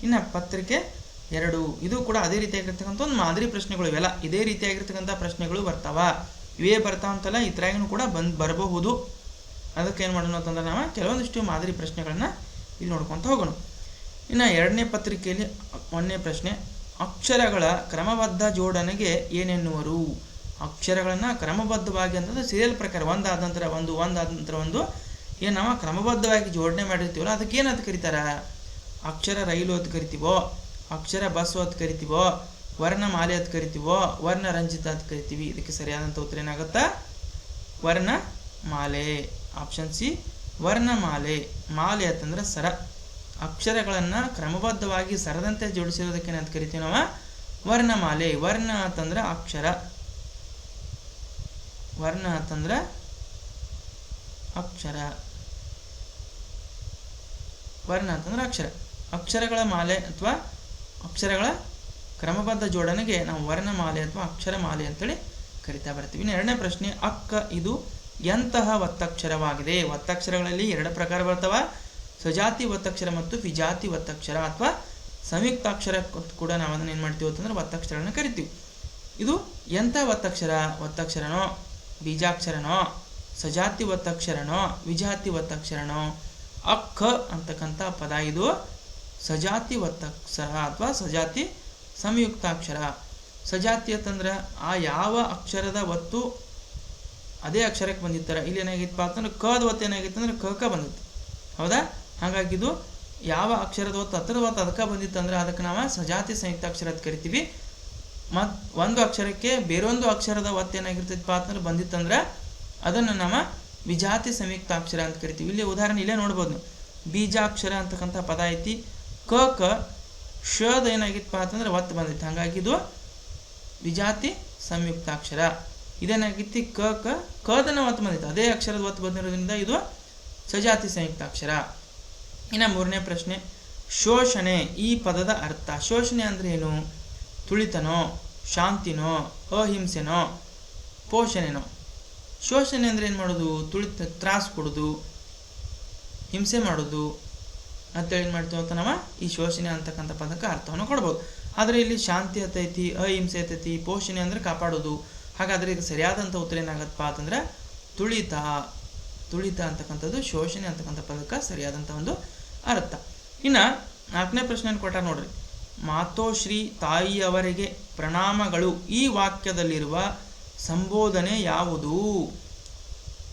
ಇನ್ನು ಪತ್ರಿಕೆ 2 ಇದು ಕೂಡ ಅದೇ ರೀತಿಯಾಗಿರ್ತಕ್ಕಂಥ ಒಂದು ಮಾದರಿ ಪ್ರಶ್ನೆಗಳು. ಇವೆಲ್ಲ ಇದೇ ರೀತಿಯಾಗಿರ್ತಕ್ಕಂಥ ಪ್ರಶ್ನೆಗಳು ಬರ್ತಾವ. ಇವೇ ಬರ್ತಾವಂತಲ್ಲ, ಇತರಾಗಿನೂ ಕೂಡ ಬರಬಹುದು. ಅದಕ್ಕೆ ಏನು ಮಾಡೋಣ ಅಂತಂದ್ರೆ ನಾವು ಕೆಲವೊಂದಿಷ್ಟು ಮಾದರಿ ಪ್ರಶ್ನೆಗಳನ್ನ ಇಲ್ಲಿ ನೋಡ್ಕೊತ ಹೋಗೋಣ. ಇನ್ನು 2ನೇ ಪತ್ರಿಕೆಯಲ್ಲಿ 1ನೇ ಪ್ರಶ್ನೆ, ಅಕ್ಷರಗಳ ಕ್ರಮಬದ್ಧ ಜೋಡಣೆಗೆ ಏನೆನ್ನುವರು? ಅಕ್ಷರಗಳನ್ನು ಕ್ರಮಬದ್ಧವಾಗಿ ಅಂತಂದ್ರೆ ಸೀರಿಯಲ್ ಪ್ರಕಾರ ಒಂದಾದ ನಂತರ ಒಂದು ಏನು ನಾವು ಕ್ರಮಬದ್ಧವಾಗಿ ಜೋಡಣೆ ಮಾಡಿರ್ತೀವಲ್ಲ ಅದಕ್ಕೆ ಏನಂತ ಕರೀತಾರ? ಅಕ್ಷರ ರೈಲು ಅಂತ ಕರಿತೀವೋ, ಅಕ್ಷರ ಬಸ್ಸು ಅಂತ ಕರಿತೀವೋ, ವರ್ಣಮಾಲೆ ಅಂತ ಕರಿತೀವೋ, ವರ್ಣರಂಜಿತ ಅಂತ ಕರಿತೀವಿ. ಇದಕ್ಕೆ ಸರಿಯಾದಂಥ ಉತ್ತರ ಏನಾಗುತ್ತಾ? ವರ್ಣಮಾಲೆ. Option C ವರ್ಣಮಾಲೆ. ಮಾಲೆ ಅಂತಂದ್ರೆ ಸರ. ಅಕ್ಷರಗಳನ್ನು ಕ್ರಮಬದ್ಧವಾಗಿ ಸರದಂತೆ ಜೋಡಿಸಿರೋದಕ್ಕೆ ಏನಂತ ಕರಿತೀವಿ ನಾವು? ವರ್ಣಮಾಲೆ. ವರ್ಣ ಅಂತಂದ್ರೆ ಅಕ್ಷರ, ವರ್ಣ ಅಂತಂದ್ರೆ ಅಕ್ಷರ, ವರ್ಣ ಅಂತಂದ್ರೆ ಅಕ್ಷರ. ಅಕ್ಷರಗಳ ಮಾಲೆ ಅಥವಾ ಅಕ್ಷರಗಳ ಕ್ರಮಬದ್ಧ ಜೋಡಣೆಗೆ ನಾವು ವರ್ಣಮಾಲೆ ಅಥವಾ ಅಕ್ಷರ ಮಾಲೆ ಅಂತೇಳಿ ಕರಿತಾ ಬರ್ತೀವಿ. ಇನ್ನು 2ನೇ ಪ್ರಶ್ನೆ, ಅಕ್ಕ ಇದು ಎಂತಹ ಒತ್ತಕ್ಷರವಾಗಿದೆ? ಒತ್ತಕ್ಷರಗಳಲ್ಲಿ 2 ಪ್ರಕಾರ ಬರ್ತಾವ, ಸಜಾತಿ ಒತ್ತಕ್ಷರ ಮತ್ತು ವಿಜಾತಿ ಒತ್ತಕ್ಷರ ಅಥವಾ ಸಂಯುಕ್ತಾಕ್ಷರ ಕೂಡ ನಾವು ಅದನ್ನು ಏನು ಮಾಡ್ತೀವಿ ಅಂತಂದ್ರೆ ಒತ್ತಕ್ಷರಗಳನ್ನ ಕರಿತೀವಿ. ಇದು ಎಂಥ ಒತ್ತಕ್ಷರ? ಒತ್ತಕ್ಷರನೋ, ಬೀಜಾಕ್ಷರನೋ, ಸಜಾತಿ ಒತ್ತಕ್ಷರನೋ, ವಿಜಾತಿ ಒತ್ತಕ್ಷರನೋ? ಅಕ್ಕ ಅಂತಕ್ಕಂಥ ಪದ ಇದು ಸಜಾತಿ ಒತ್ತಕ್ಷರ ಅಥವಾ ಸಜಾತಿ ಸಂಯುಕ್ತಾಕ್ಷರ. ಸಜಾತಿ ಅಂತಂದ್ರೆ ಆ ಯಾವ ಅಕ್ಷರದ ಒತ್ತು ಅದೇ ಅಕ್ಷರಕ್ಕೆ ಬಂದಿರ್ತಾರೆ. ಇಲ್ಲಿ ಏನಾಗಿತ್ತಪ್ಪ ಅಂತಂದ್ರೆ ಕದ ಒತ್ತು ಏನಾಗಿತ್ತು ಅಂದ್ರೆ ಕಕ ಬಂದಿತ್ತು, ಹೌದಾ? ಹಾಗಾಗಿ ಇದು ಯಾವ ಅಕ್ಷರದ ಒತ್ತು ಹತ್ತಿರದ ಒತ್ತು ಅದಕ್ಕೆ ಬಂದಿತ್ತಂದ್ರೆ ಅದಕ್ಕೆ ನಾವು ಸಜಾತಿ ಸಂಯುಕ್ತಾಕ್ಷರ ಅಂತ ಕರಿತೀವಿ. ಮತ್ತು ಒಂದು ಅಕ್ಷರಕ್ಕೆ ಬೇರೊಂದು ಅಕ್ಷರದ ಒತ್ತು ಏನಾಗಿರ್ತೈತಪ್ಪ ಅಂತಂದ್ರೆ ಬಂದಿತ್ತಂದ್ರೆ ಅದನ್ನು ನಾವು ವಿಜಾತಿ ಸಂಯುಕ್ತಾಕ್ಷರ ಅಂತ ಕರಿತೀವಿ. ಇಲ್ಲಿ ಉದಾಹರಣೆ ಇಲ್ಲೇ ನೋಡ್ಬೋದು ನೀವು, ಬೀಜಾಕ್ಷರ ಅಂತಕ್ಕಂಥ ಪದ ಐತಿ, ಕ ಶದ ಏನಾಗಿತ್ತಪ್ಪ ಅಂತಂದ್ರೆ ಒತ್ತು ಬಂದಿತ್ತು, ಹಾಗಾಗಿ ಇದು ವಿಜಾತಿ ಸಂಯುಕ್ತಾಕ್ಷರ. ಇದೇನಾಗಿತ್ತು ಕದನ ಒತ್ತು ಬಂದಿತ್ತು, ಅದೇ ಅಕ್ಷರದ ಒತ್ತು ಬಂದಿರೋದ್ರಿಂದ ಇದು ಸಜಾತಿ ಸಂಯುಕ್ತಾಕ್ಷರ. ಇನ್ನು 3ನೇ ಪ್ರಶ್ನೆ, ಶೋಷಣೆ ಈ ಪದದ ಅರ್ಥ. ಶೋಷಣೆ ಅಂದರೆ ಏನು? ತುಳಿತನೋ, ಶಾಂತಿನೋ, ಅಹಿಂಸೆನೋ, ಪೋಷಣೆನೋ? ಶೋಷಣೆ ಅಂದರೆ ಏನು ಮಾಡೋದು? ತ್ರಾಸು ಕೊಡೋದು, ಹಿಂಸೆ ಮಾಡೋದು ಅಂತೇಳಿ ಏನು ಮಾಡ್ತೀವಿ ಅಂತ ನಾವು ಈ ಶೋಷಣೆ ಅಂತಕ್ಕಂಥ ಪದಕ್ಕೆ ಅರ್ಥವನ್ನು ಕೊಡ್ಬೋದು. ಆದರೆ ಇಲ್ಲಿ ಶಾಂತಿ ಅತೈತಿ, ಅಹಿಂಸೆ ಅತೈತಿ, ಪೋಷಣೆ ಅಂದರೆ ಕಾಪಾಡೋದು. ಹಾಗಾದರೆ ಇದು ಸರಿಯಾದಂಥ ಉತ್ತರ ಏನಾಗತ್ತಪ್ಪ ಅಂತಂದ್ರೆ ತುಳಿತ ಅಂತಕ್ಕಂಥದ್ದು ಶೋಷಣೆ ಅಂತಕ್ಕಂಥ ಪದಕ್ಕೆ ಸರಿಯಾದಂಥ ಒಂದು ಅರ್ಥ. ಇನ್ನು 4ನೇ ಪ್ರಶ್ನೆಯನ್ನು ಕೊಟ್ಟ ನೋಡ್ರಿ, ಮಾತೋಶ್ರೀ ತಾಯಿಯವರಿಗೆ ಪ್ರಣಾಮಗಳು ಈ ವಾಕ್ಯದಲ್ಲಿರುವ ಸಂಬೋಧನೆ ಯಾವುದು?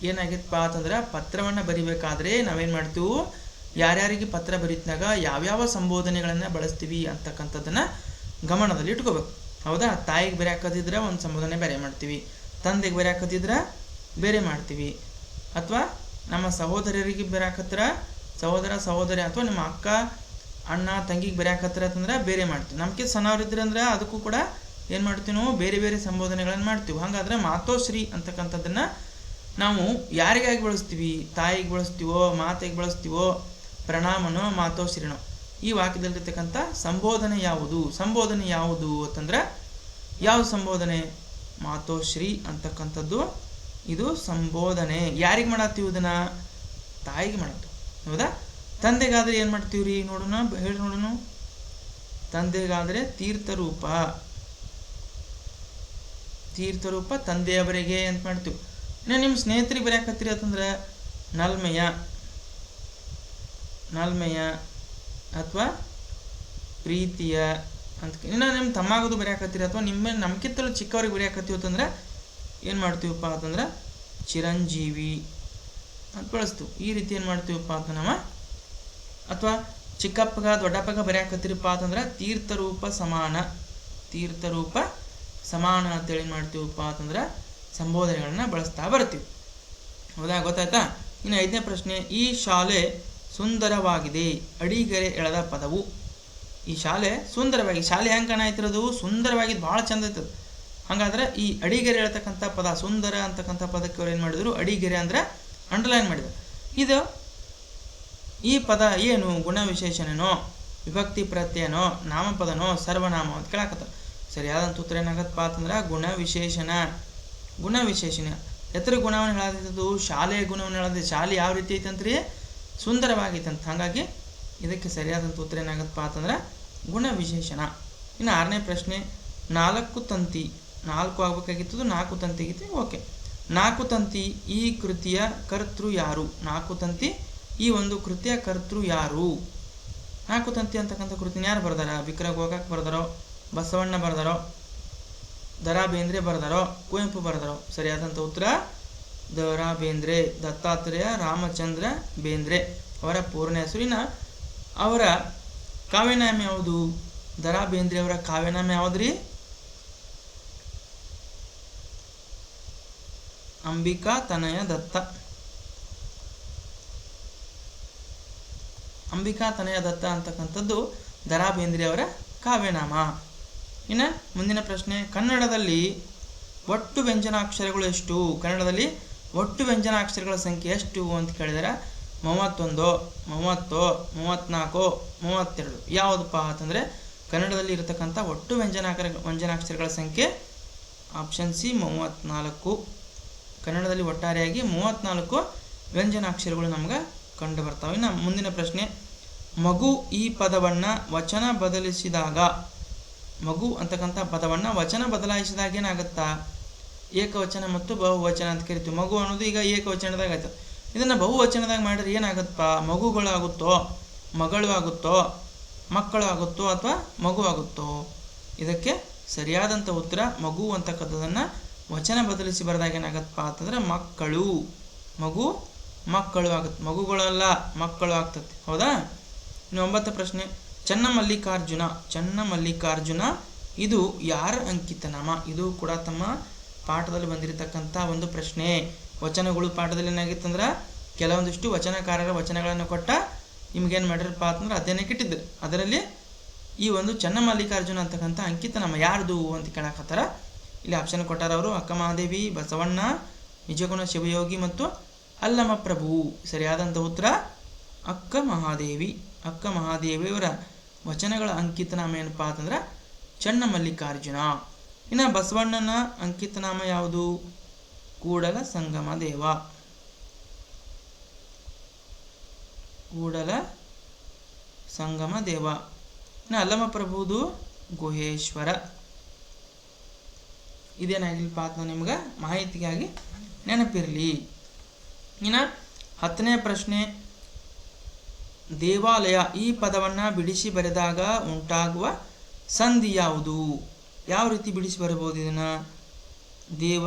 ಏನಾಗಿತ್ತಪ್ಪ ಅಂತಂದ್ರೆ ಪತ್ರವನ್ನು ಬರಿಬೇಕಾದ್ರೆ ನಾವೇನು ಮಾಡ್ತೀವಿ, ಯಾರ್ಯಾರಿಗೆ ಪತ್ರ ಬರೀತಿನಾಗ ಯಾವ್ಯಾವ ಸಂಬೋಧನೆಗಳನ್ನು ಬಳಸ್ತೀವಿ ಅಂತಕ್ಕಂಥದ್ದನ್ನು ಗಮನದಲ್ಲಿ ಇಟ್ಕೋಬೇಕು, ಹೌದಾ? ತಾಯಿಗೆ ಬರೆಯಾಕದಿದ್ರೆ ಒಂದು ಸಂಬೋಧನೆ ಬೇರೆ ಮಾಡ್ತೀವಿ, ತಂದೆಗೆ ಬರೆಯಾಕದಿದ್ರೆ ಬೇರೆ ಮಾಡ್ತೀವಿ, ಅಥವಾ ನಮ್ಮ ಸಹೋದರರಿಗೆ ಬರೆಯಾಕತ್ರ ಸಹೋದರ ಸಹೋದರಿ ಅಥವಾ ನಿಮ್ಮ ಅಕ್ಕ ಅಣ್ಣ ತಂಗಿಗೆ ಬರೆಯಾಕತ್ರ ಅಂತಂದ್ರೆ ಬೇರೆ ಮಾಡ್ತೀವಿ. ನಮ್ಗೆ ಸಣ್ಣವ್ರಿದ್ರೆ ಅಂದ್ರೆ ಅದಕ್ಕೂ ಕೂಡ ಏನು ಮಾಡ್ತೀವಿ ನಾವು ಬೇರೆ ಬೇರೆ ಸಂಬೋಧನೆಗಳನ್ನು ಮಾಡ್ತೀವಿ. ಹಾಗಾದ್ರೆ ಮಾತೋಶ್ರೀ ಅಂತಕ್ಕಂಥದ್ದನ್ನು ನಾವು ಯಾರಿಗಾಗಿ ಬಳಸ್ತೀವಿ? ತಾಯಿಗೆ ಬಳಸ್ತೀವೋ, ಮಾತೆಗೆ ಬಳಸ್ತೀವೋ, ಪ್ರಣಾಮನೋ, ಮಾತೋಶ್ರೀನೋ? ಈ ವಾಕ್ಯದಲ್ಲಿರ್ತಕ್ಕಂಥ ಸಂಬೋಧನೆ ಯಾವುದು ಅಂತಂದ್ರೆ ಯಾವ ಸಂಬೋಧನೆ? ಮಾತೋಶ್ರೀ ಅಂತಕ್ಕಂಥದ್ದು ಇದು ಸಂಬೋಧನೆ. ಯಾರಿಗೆ ಮಾಡತ್ತೀವಿ ಇದನ್ನ? ತಾಯಿಗೆ ಮಾಡತ್ತೀವಿ, ಹೌದಾ? ತಂದೆಗಾದ್ರೆ ಏನು ಮಾಡ್ತೀವಿ ರೀ? ನೋಡೋಣ, ಹೇಳಿ ನೋಡೋಣ. ತಂದೆಗಾದ್ರೆ ತೀರ್ಥರೂಪ ತಂದೆಯವರಿಗೆ ಅಂತ ಮಾಡ್ತೀವಿ. ಇನ್ನು ನಿಮ್ಮ ಸ್ನೇಹಿತರಿಗೆ ಬರೆಯಾಕತ್ತೀರಿ ಅಂತಂದ್ರೆ ನಲ್ಮೆಯ ಅಥವಾ ಪ್ರೀತಿಯ ಅಂತ. ಇನ್ನು ನಿಮ್ಮ ತಮ್ಮಾಗೋದು ಬರೆಯಾಕತ್ತೀರಿ ಅಥವಾ ನಮ್ಕಿಂತಲೂ ಚಿಕ್ಕವ್ರಿಗೆ ಬರೆಯಾಕತ್ತೀವಿ ಅಂತಂದ್ರೆ ಏನು ಮಾಡ್ತೀವಪ್ಪ ಅಂತಂದ್ರೆ ಚಿರಂಜೀವಿ ಅಂತ ಬಳಸ್ತೀವಿ. ಈ ರೀತಿ ಏನು ಮಾಡ್ತೀವಪ್ಪ ಅಂತ ನಾವು, ಅಥವಾ ಚಿಕ್ಕಪ್ಪಗ ದೊಡ್ಡಪ್ಪಗ ಬರೆಯಾಕತ್ತೀರಪ್ಪ ಅಂತಂದ್ರೆ ತೀರ್ಥರೂಪ ಸಮಾನ ಅಂತೇಳಿ ಏನು ಮಾಡ್ತೀವಪ್ಪ ಅಂತಂದ್ರೆ ಸಂಬೋಧನೆಗಳನ್ನ ಬಳಸ್ತಾ ಬರ್ತೀವಿ, ಹೌದಾ? ಗೊತ್ತಾಯ್ತಾ? ಇನ್ನು 5ನೇ ಪ್ರಶ್ನೆ, ಈ ಶಾಲೆ ಸುಂದರವಾಗಿದೆ ಅಡಿಗೆರೆ ಎಳೆದ ಪದವು. ಈ ಶಾಲೆ ಸುಂದರವಾಗಿ, ಶಾಲೆ ಹೆಂಗೆ ಕಾಣಾಯ್ತಿರೋದು? ಸುಂದರವಾಗಿದ್ದು, ಭಾಳ ಚಂದ ಐತದ. ಹಾಗಾದ್ರೆ ಈ ಅಡಿಗೆರೆ ಹೇಳ್ತಕ್ಕಂಥ ಪದ, ಸುಂದರ ಅಂತಕ್ಕಂಥ ಪದಕ್ಕೆ ಅವ್ರು ಏನು ಮಾಡಿದ್ರು? ಅಡಿಗೆರೆ ಅಂದ್ರೆ ಅಂಡರ್ಲೈನ್ ಮಾಡಿದ್ರು. ಇದು ಈ ಪದ ಏನು? ಗುಣ ವಿಶೇಷಣನೋ, ವಿಭಕ್ತಿ ಪ್ರತ್ಯಯನೋ, ನಾಮಪದನೋ, ಸರ್ವನಾಮ ಅಂತ ಕೇಳಾಕತ್ತ. ಸರಿಯಾದಂಥ ಉತ್ತರ ಏನಾಗತ್ತಪ್ಪ ಅಂತಂದ್ರೆ ಗುಣವಿಶೇಷಣ. ಗುಣವಿಶೇಷಣ ಎತ್ತರ ಗುಣವನ್ನು ಹೇಳೋದು, ಶಾಲೆಯ ಗುಣವನ್ನು ಹೇಳೋದು. ಶಾಲೆ ಯಾವ ರೀತಿ ಐತಂತ್ರಿ? ಸುಂದರವಾಗೈತಂತ. ಹಾಗಾಗಿ ಇದಕ್ಕೆ ಸರಿಯಾದಂಥ ಉತ್ತರ ಏನಾಗತ್ತಪ್ಪ ಅಂತಂದ್ರೆ ಗುಣವಿಶೇಷಣ. ಇನ್ನು 6ನೇ ಪ್ರಶ್ನೆ, 4 ತಂತಿ, 4 ಆಗಬೇಕಾಗಿತ್ತು, 4 ತಂತಿ ಆಗಿತ್ತು. ಓಕೆ, 4 ತಂತಿ ಈ ಕೃತಿಯ ಕರ್ತೃ ಯಾರು? 4 ತಂತಿ ಈ ಒಂದು ಕೃತಿಯ ಕರ್ತೃ ಯಾರು? 4 ತಂತಿ ಅಂತಕ್ಕಂಥ ಕೃತಿನ ಯಾರು ಬರ್ದಾರ? ವಿಕ್ರಮ ಗೋಕಾಕ್ ಬರ್ದಾರೋ, ಬಸವಣ್ಣ ಬರ್ದಾರೋ, ದ.ರಾ. ಬೇಂದ್ರೆ ಬರ್ದಾರೋ, ಕುವೆಂಪು ಬರ್ದಾರೋ? ಸರಿಯಾದಂಥ ಉತ್ತರ ದ.ರಾ. ಬೇಂದ್ರೆ, ದತ್ತಾತ್ರೇಯ ರಾಮಚಂದ್ರ ಬೇಂದ್ರೆ ಅವರ ಪೂರ್ಣ ಹೆಸರಿನ. ಅವರ ಕಾವ್ಯನಾಮ ಯಾವುದು? ದ.ರಾ. ಬೇಂದ್ರೆ ಅವರ ಕಾವ್ಯನಾಮ ಯಾವುದ್ರಿ? ಅಂಬಿಕಾ ತನಯ ದತ್ತ. ಅಂಬಿಕಾ ತನಯ ದತ್ತ ಅಂತಕ್ಕಂಥದ್ದು ದ.ರಾ. ಬೇಂದ್ರೆ ಅವರ ಕಾವ್ಯನಾಮ. ಇನ್ನು ಮುಂದಿನ ಪ್ರಶ್ನೆ, ಕನ್ನಡದಲ್ಲಿ ಒಟ್ಟು ವ್ಯಂಜನಾಕ್ಷರಗಳು ಎಷ್ಟು? ಕನ್ನಡದಲ್ಲಿ ಒಟ್ಟು ವ್ಯಂಜನಾಕ್ಷರಗಳ ಸಂಖ್ಯೆ ಎಷ್ಟು ಅಂತ ಕೇಳಿದರೆ 31, 30, 34, 32. ಯಾವುದಪ್ಪ ಅಂತಂದರೆ ಕನ್ನಡದಲ್ಲಿ ಇರತಕ್ಕಂಥ ಒಟ್ಟು ವ್ಯಂಜನಾಕ್ಷರಗಳ ಸಂಖ್ಯೆ ಆಪ್ಷನ್ ಸಿ 34. ಕನ್ನಡದಲ್ಲಿ ಒಟ್ಟಾರೆಯಾಗಿ 34 ವ್ಯಂಜನಾಕ್ಷರಗಳು ನಮ್ಗೆ ಕಂಡು ಬರ್ತಾವೆ. ಇನ್ನು ಮುಂದಿನ ಪ್ರಶ್ನೆ, ಮಗು ಈ ಪದವನ್ನು ವಚನ ಬದಲಿಸಿದಾಗ, ಮಗು ಅಂತಕ್ಕಂಥ ಪದವನ್ನು ವಚನ ಬದಲಾಯಿಸಿದಾಗ ಏನಾಗುತ್ತಾ? ಏಕವಚನ ಮತ್ತು ಬಹುವಚನ ಅಂತ ಕರಿತೀವಿ. ಮಗು ಅನ್ನೋದು ಈಗ ಏಕವಚನದಾಗ ಆಯ್ತು. ಇದನ್ನು ಬಹುವಚನದಾಗ ಮಾಡಿದ್ರೆ ಏನಾಗುತ್ತಪ್ಪ? ಮಗುಗಳಾಗುತ್ತೋ, ಮಗಳು ಆಗುತ್ತೋ, ಮಕ್ಕಳು ಆಗುತ್ತೋ ಅಥವಾ ಮಗು ಆಗುತ್ತೋ? ಇದಕ್ಕೆ ಸರಿಯಾದಂಥ ಉತ್ತರ ಮಗು ಅಂತಕ್ಕಂಥದ್ದನ್ನು ವಚನ ಬದಲಿಸಿ ಬರೆದಾಗ ಏನಾಗತ್ತಪ್ಪ ಅಂತಂದ್ರೆ ಮಕ್ಕಳು. ಮಗು ಮಕ್ಕಳು ಆಗುತ್ತೆ, ಮಗುಗಳಲ್ಲ ಮಕ್ಕಳು ಆಗ್ತದೆ. ಹೌದಾ? ಇನ್ನು 9ನೇ ಪ್ರಶ್ನೆ, ಚನ್ನಮಲ್ಲಿಕಾರ್ಜುನ. ಚನ್ನಮಲ್ಲಿಕಾರ್ಜುನ ಇದು ಯಾರ ಅಂಕಿತನಾಮ? ಇದು ಕೂಡ ತಮ್ಮ ಪಾಠದಲ್ಲಿ ಬಂದಿರತಕ್ಕಂಥ ಒಂದು ಪ್ರಶ್ನೆ. ವಚನಗಳು ಪಾಠದಲ್ಲಿ ಏನಾಗಿತ್ತಂದ್ರೆ ಕೆಲವೊಂದಿಷ್ಟು ವಚನಕಾರರ ವಚನಗಳನ್ನು ಕೊಟ್ಟ ನಿಮ್ಗೇನು ಮಾಡಿರಪ್ಪ ಅಂತಂದ್ರೆ ಅಧ್ಯಯನಕ್ಕೆ ಇಟ್ಟಿದ್ರು. ಅದರಲ್ಲಿ ಈ ಒಂದು ಚನ್ನಮಲ್ಲಿಕಾರ್ಜುನ ಅಂತಕ್ಕಂಥ ಅಂಕಿತನಾಮ ಯಾರ್ದು ಅಂತ ಕೇಳಕತ್ತಾರ. ಇಲ್ಲಿ ಆಪ್ಷನ್ ಕೊಟ್ಟಾರ ಅವರು: ಅಕ್ಕ ಮಹಾದೇವಿ, ಬಸವಣ್ಣ, ನಿಜಗುಣ ಶಿವಯೋಗಿ ಮತ್ತು ಅಲ್ಲಮ ಪ್ರಭು. ಸರಿಯಾದಂಥ ಉತ್ತರ ಅಕ್ಕ ಮಹಾದೇವಿ. ಅಕ್ಕ ಮಹಾದೇವಿಯವರ ವಚನಗಳ ಅಂಕಿತನಾಮ ಏನಪ್ಪ ಅಂತಂದ್ರೆ ಚನ್ನಮಲ್ಲಿಕಾರ್ಜುನ. ಇನ್ನು ಬಸವಣ್ಣನ ಅಂಕಿತನಾಮ ಯಾವುದು? ಕೂಡಲ ಸಂಗಮ ದೇವ. ಕೂಡಲ ಸಂಗಮ ದೇವ. ಇನ್ನು ಅಲ್ಲಮ ಪ್ರಭುದು ಗುಹೇಶ್ವರ. ಇದೇನಾಗಿಲ್ಲಪ್ಪ ಅಂತ ನಿಮ್ಗೆ ಮಾಹಿತಿಗಾಗಿ ನೆನಪಿರಲಿ. ಇನ್ನು 10ನೇ ಪ್ರಶ್ನೆ, ದೇವಾಲಯ ಈ ಪದವನ್ನು ಬಿಡಿಸಿ ಬರೆದಾಗ ಉಂಟಾಗುವ ಸಂಧಿ ಯಾವುದು? ಯಾವ ರೀತಿ ಬಿಡಿಸಿ ಬರಬಹುದು ಇದನ್ನು? ದೇವ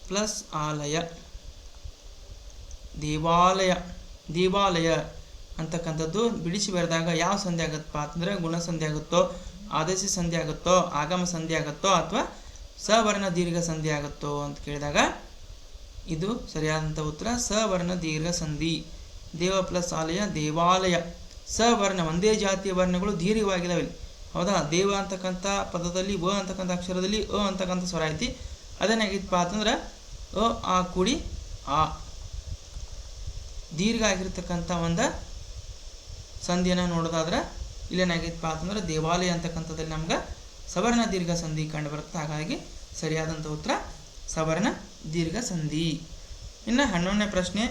ಪ್ಲಸ್ ಆಲಯ. ದೇವಾಲಯ, ದೇವಾಲಯ ಅಂತಕ್ಕಂಥದ್ದು ಬಿಡಿಸಿ ಬರೆದಾಗ ಯಾವ ಸಂಧಿ ಆಗುತ್ತಪ್ಪ ಅಂತಂದರೆ ಗುಣ ಸಂಧಿ ಆಗುತ್ತೋ, ಆದೇಶ ಸಂಧಿ ಆಗುತ್ತೋ, ಆಗಮ ಸಂಧಿ ಆಗುತ್ತೋ ಅಥವಾ ಸವರ್ಣ ದೀರ್ಘ ಸಂಧಿ ಆಗುತ್ತೋ ಅಂತ ಕೇಳಿದಾಗ ಇದು ಸರಿಯಾದಂಥ ಉತ್ತರ ಸವರ್ಣ ದೀರ್ಘ ಸಂಧಿ. ದೇವ ಪ್ಲಸ್ ಆಲಯ ದೇವಾಲಯ. ಸವರ್ಣ ಒಂದೇ ಜಾತಿಯ ವರ್ಣಗಳು ದೀರ್ಘವಾಗಿದ್ದಾವೆ. ಹೌದಾ? ದೇವ ಅಂತಕ್ಕಂಥ ಪದದಲ್ಲಿ ವ ಅಂತಕ್ಕಂಥ ಅಕ್ಷರದಲ್ಲಿ ಅ ಅಂತಕ್ಕಂಥ ಸ್ವರ ಐತಿ. ಅದೇನಾಗಿತ್ತಪ್ಪ ಅಂತಂದ್ರೆ ಅ ಆ ಕೂಡಿ ಆ ದೀರ್ಘ ಆಗಿರ್ತಕ್ಕಂಥ ಒಂದು ಸಂಧಿಯನ್ನು ನೋಡೋದಾದ್ರೆ ಇಲ್ಲೇನಾಗಿತ್ತಪ್ಪ ಅಂತಂದ್ರೆ ದೇವಾಲಯ ಅಂತಕ್ಕಂಥದ್ದಲ್ಲಿ ನಮ್ಗೆ ಸವರ್ಣ ದೀರ್ಘ ಸಂಧಿ ಕಂಡು ಬರುತ್ತೆ. ಹಾಗಾಗಿ ಸರಿಯಾದಂಥ ಉತ್ತರ ಸವರ್ಣ ದೀರ್ಘ ಸಂಧಿ. ಇನ್ನು 11ನೇ ಪ್ರಶ್ನೆ,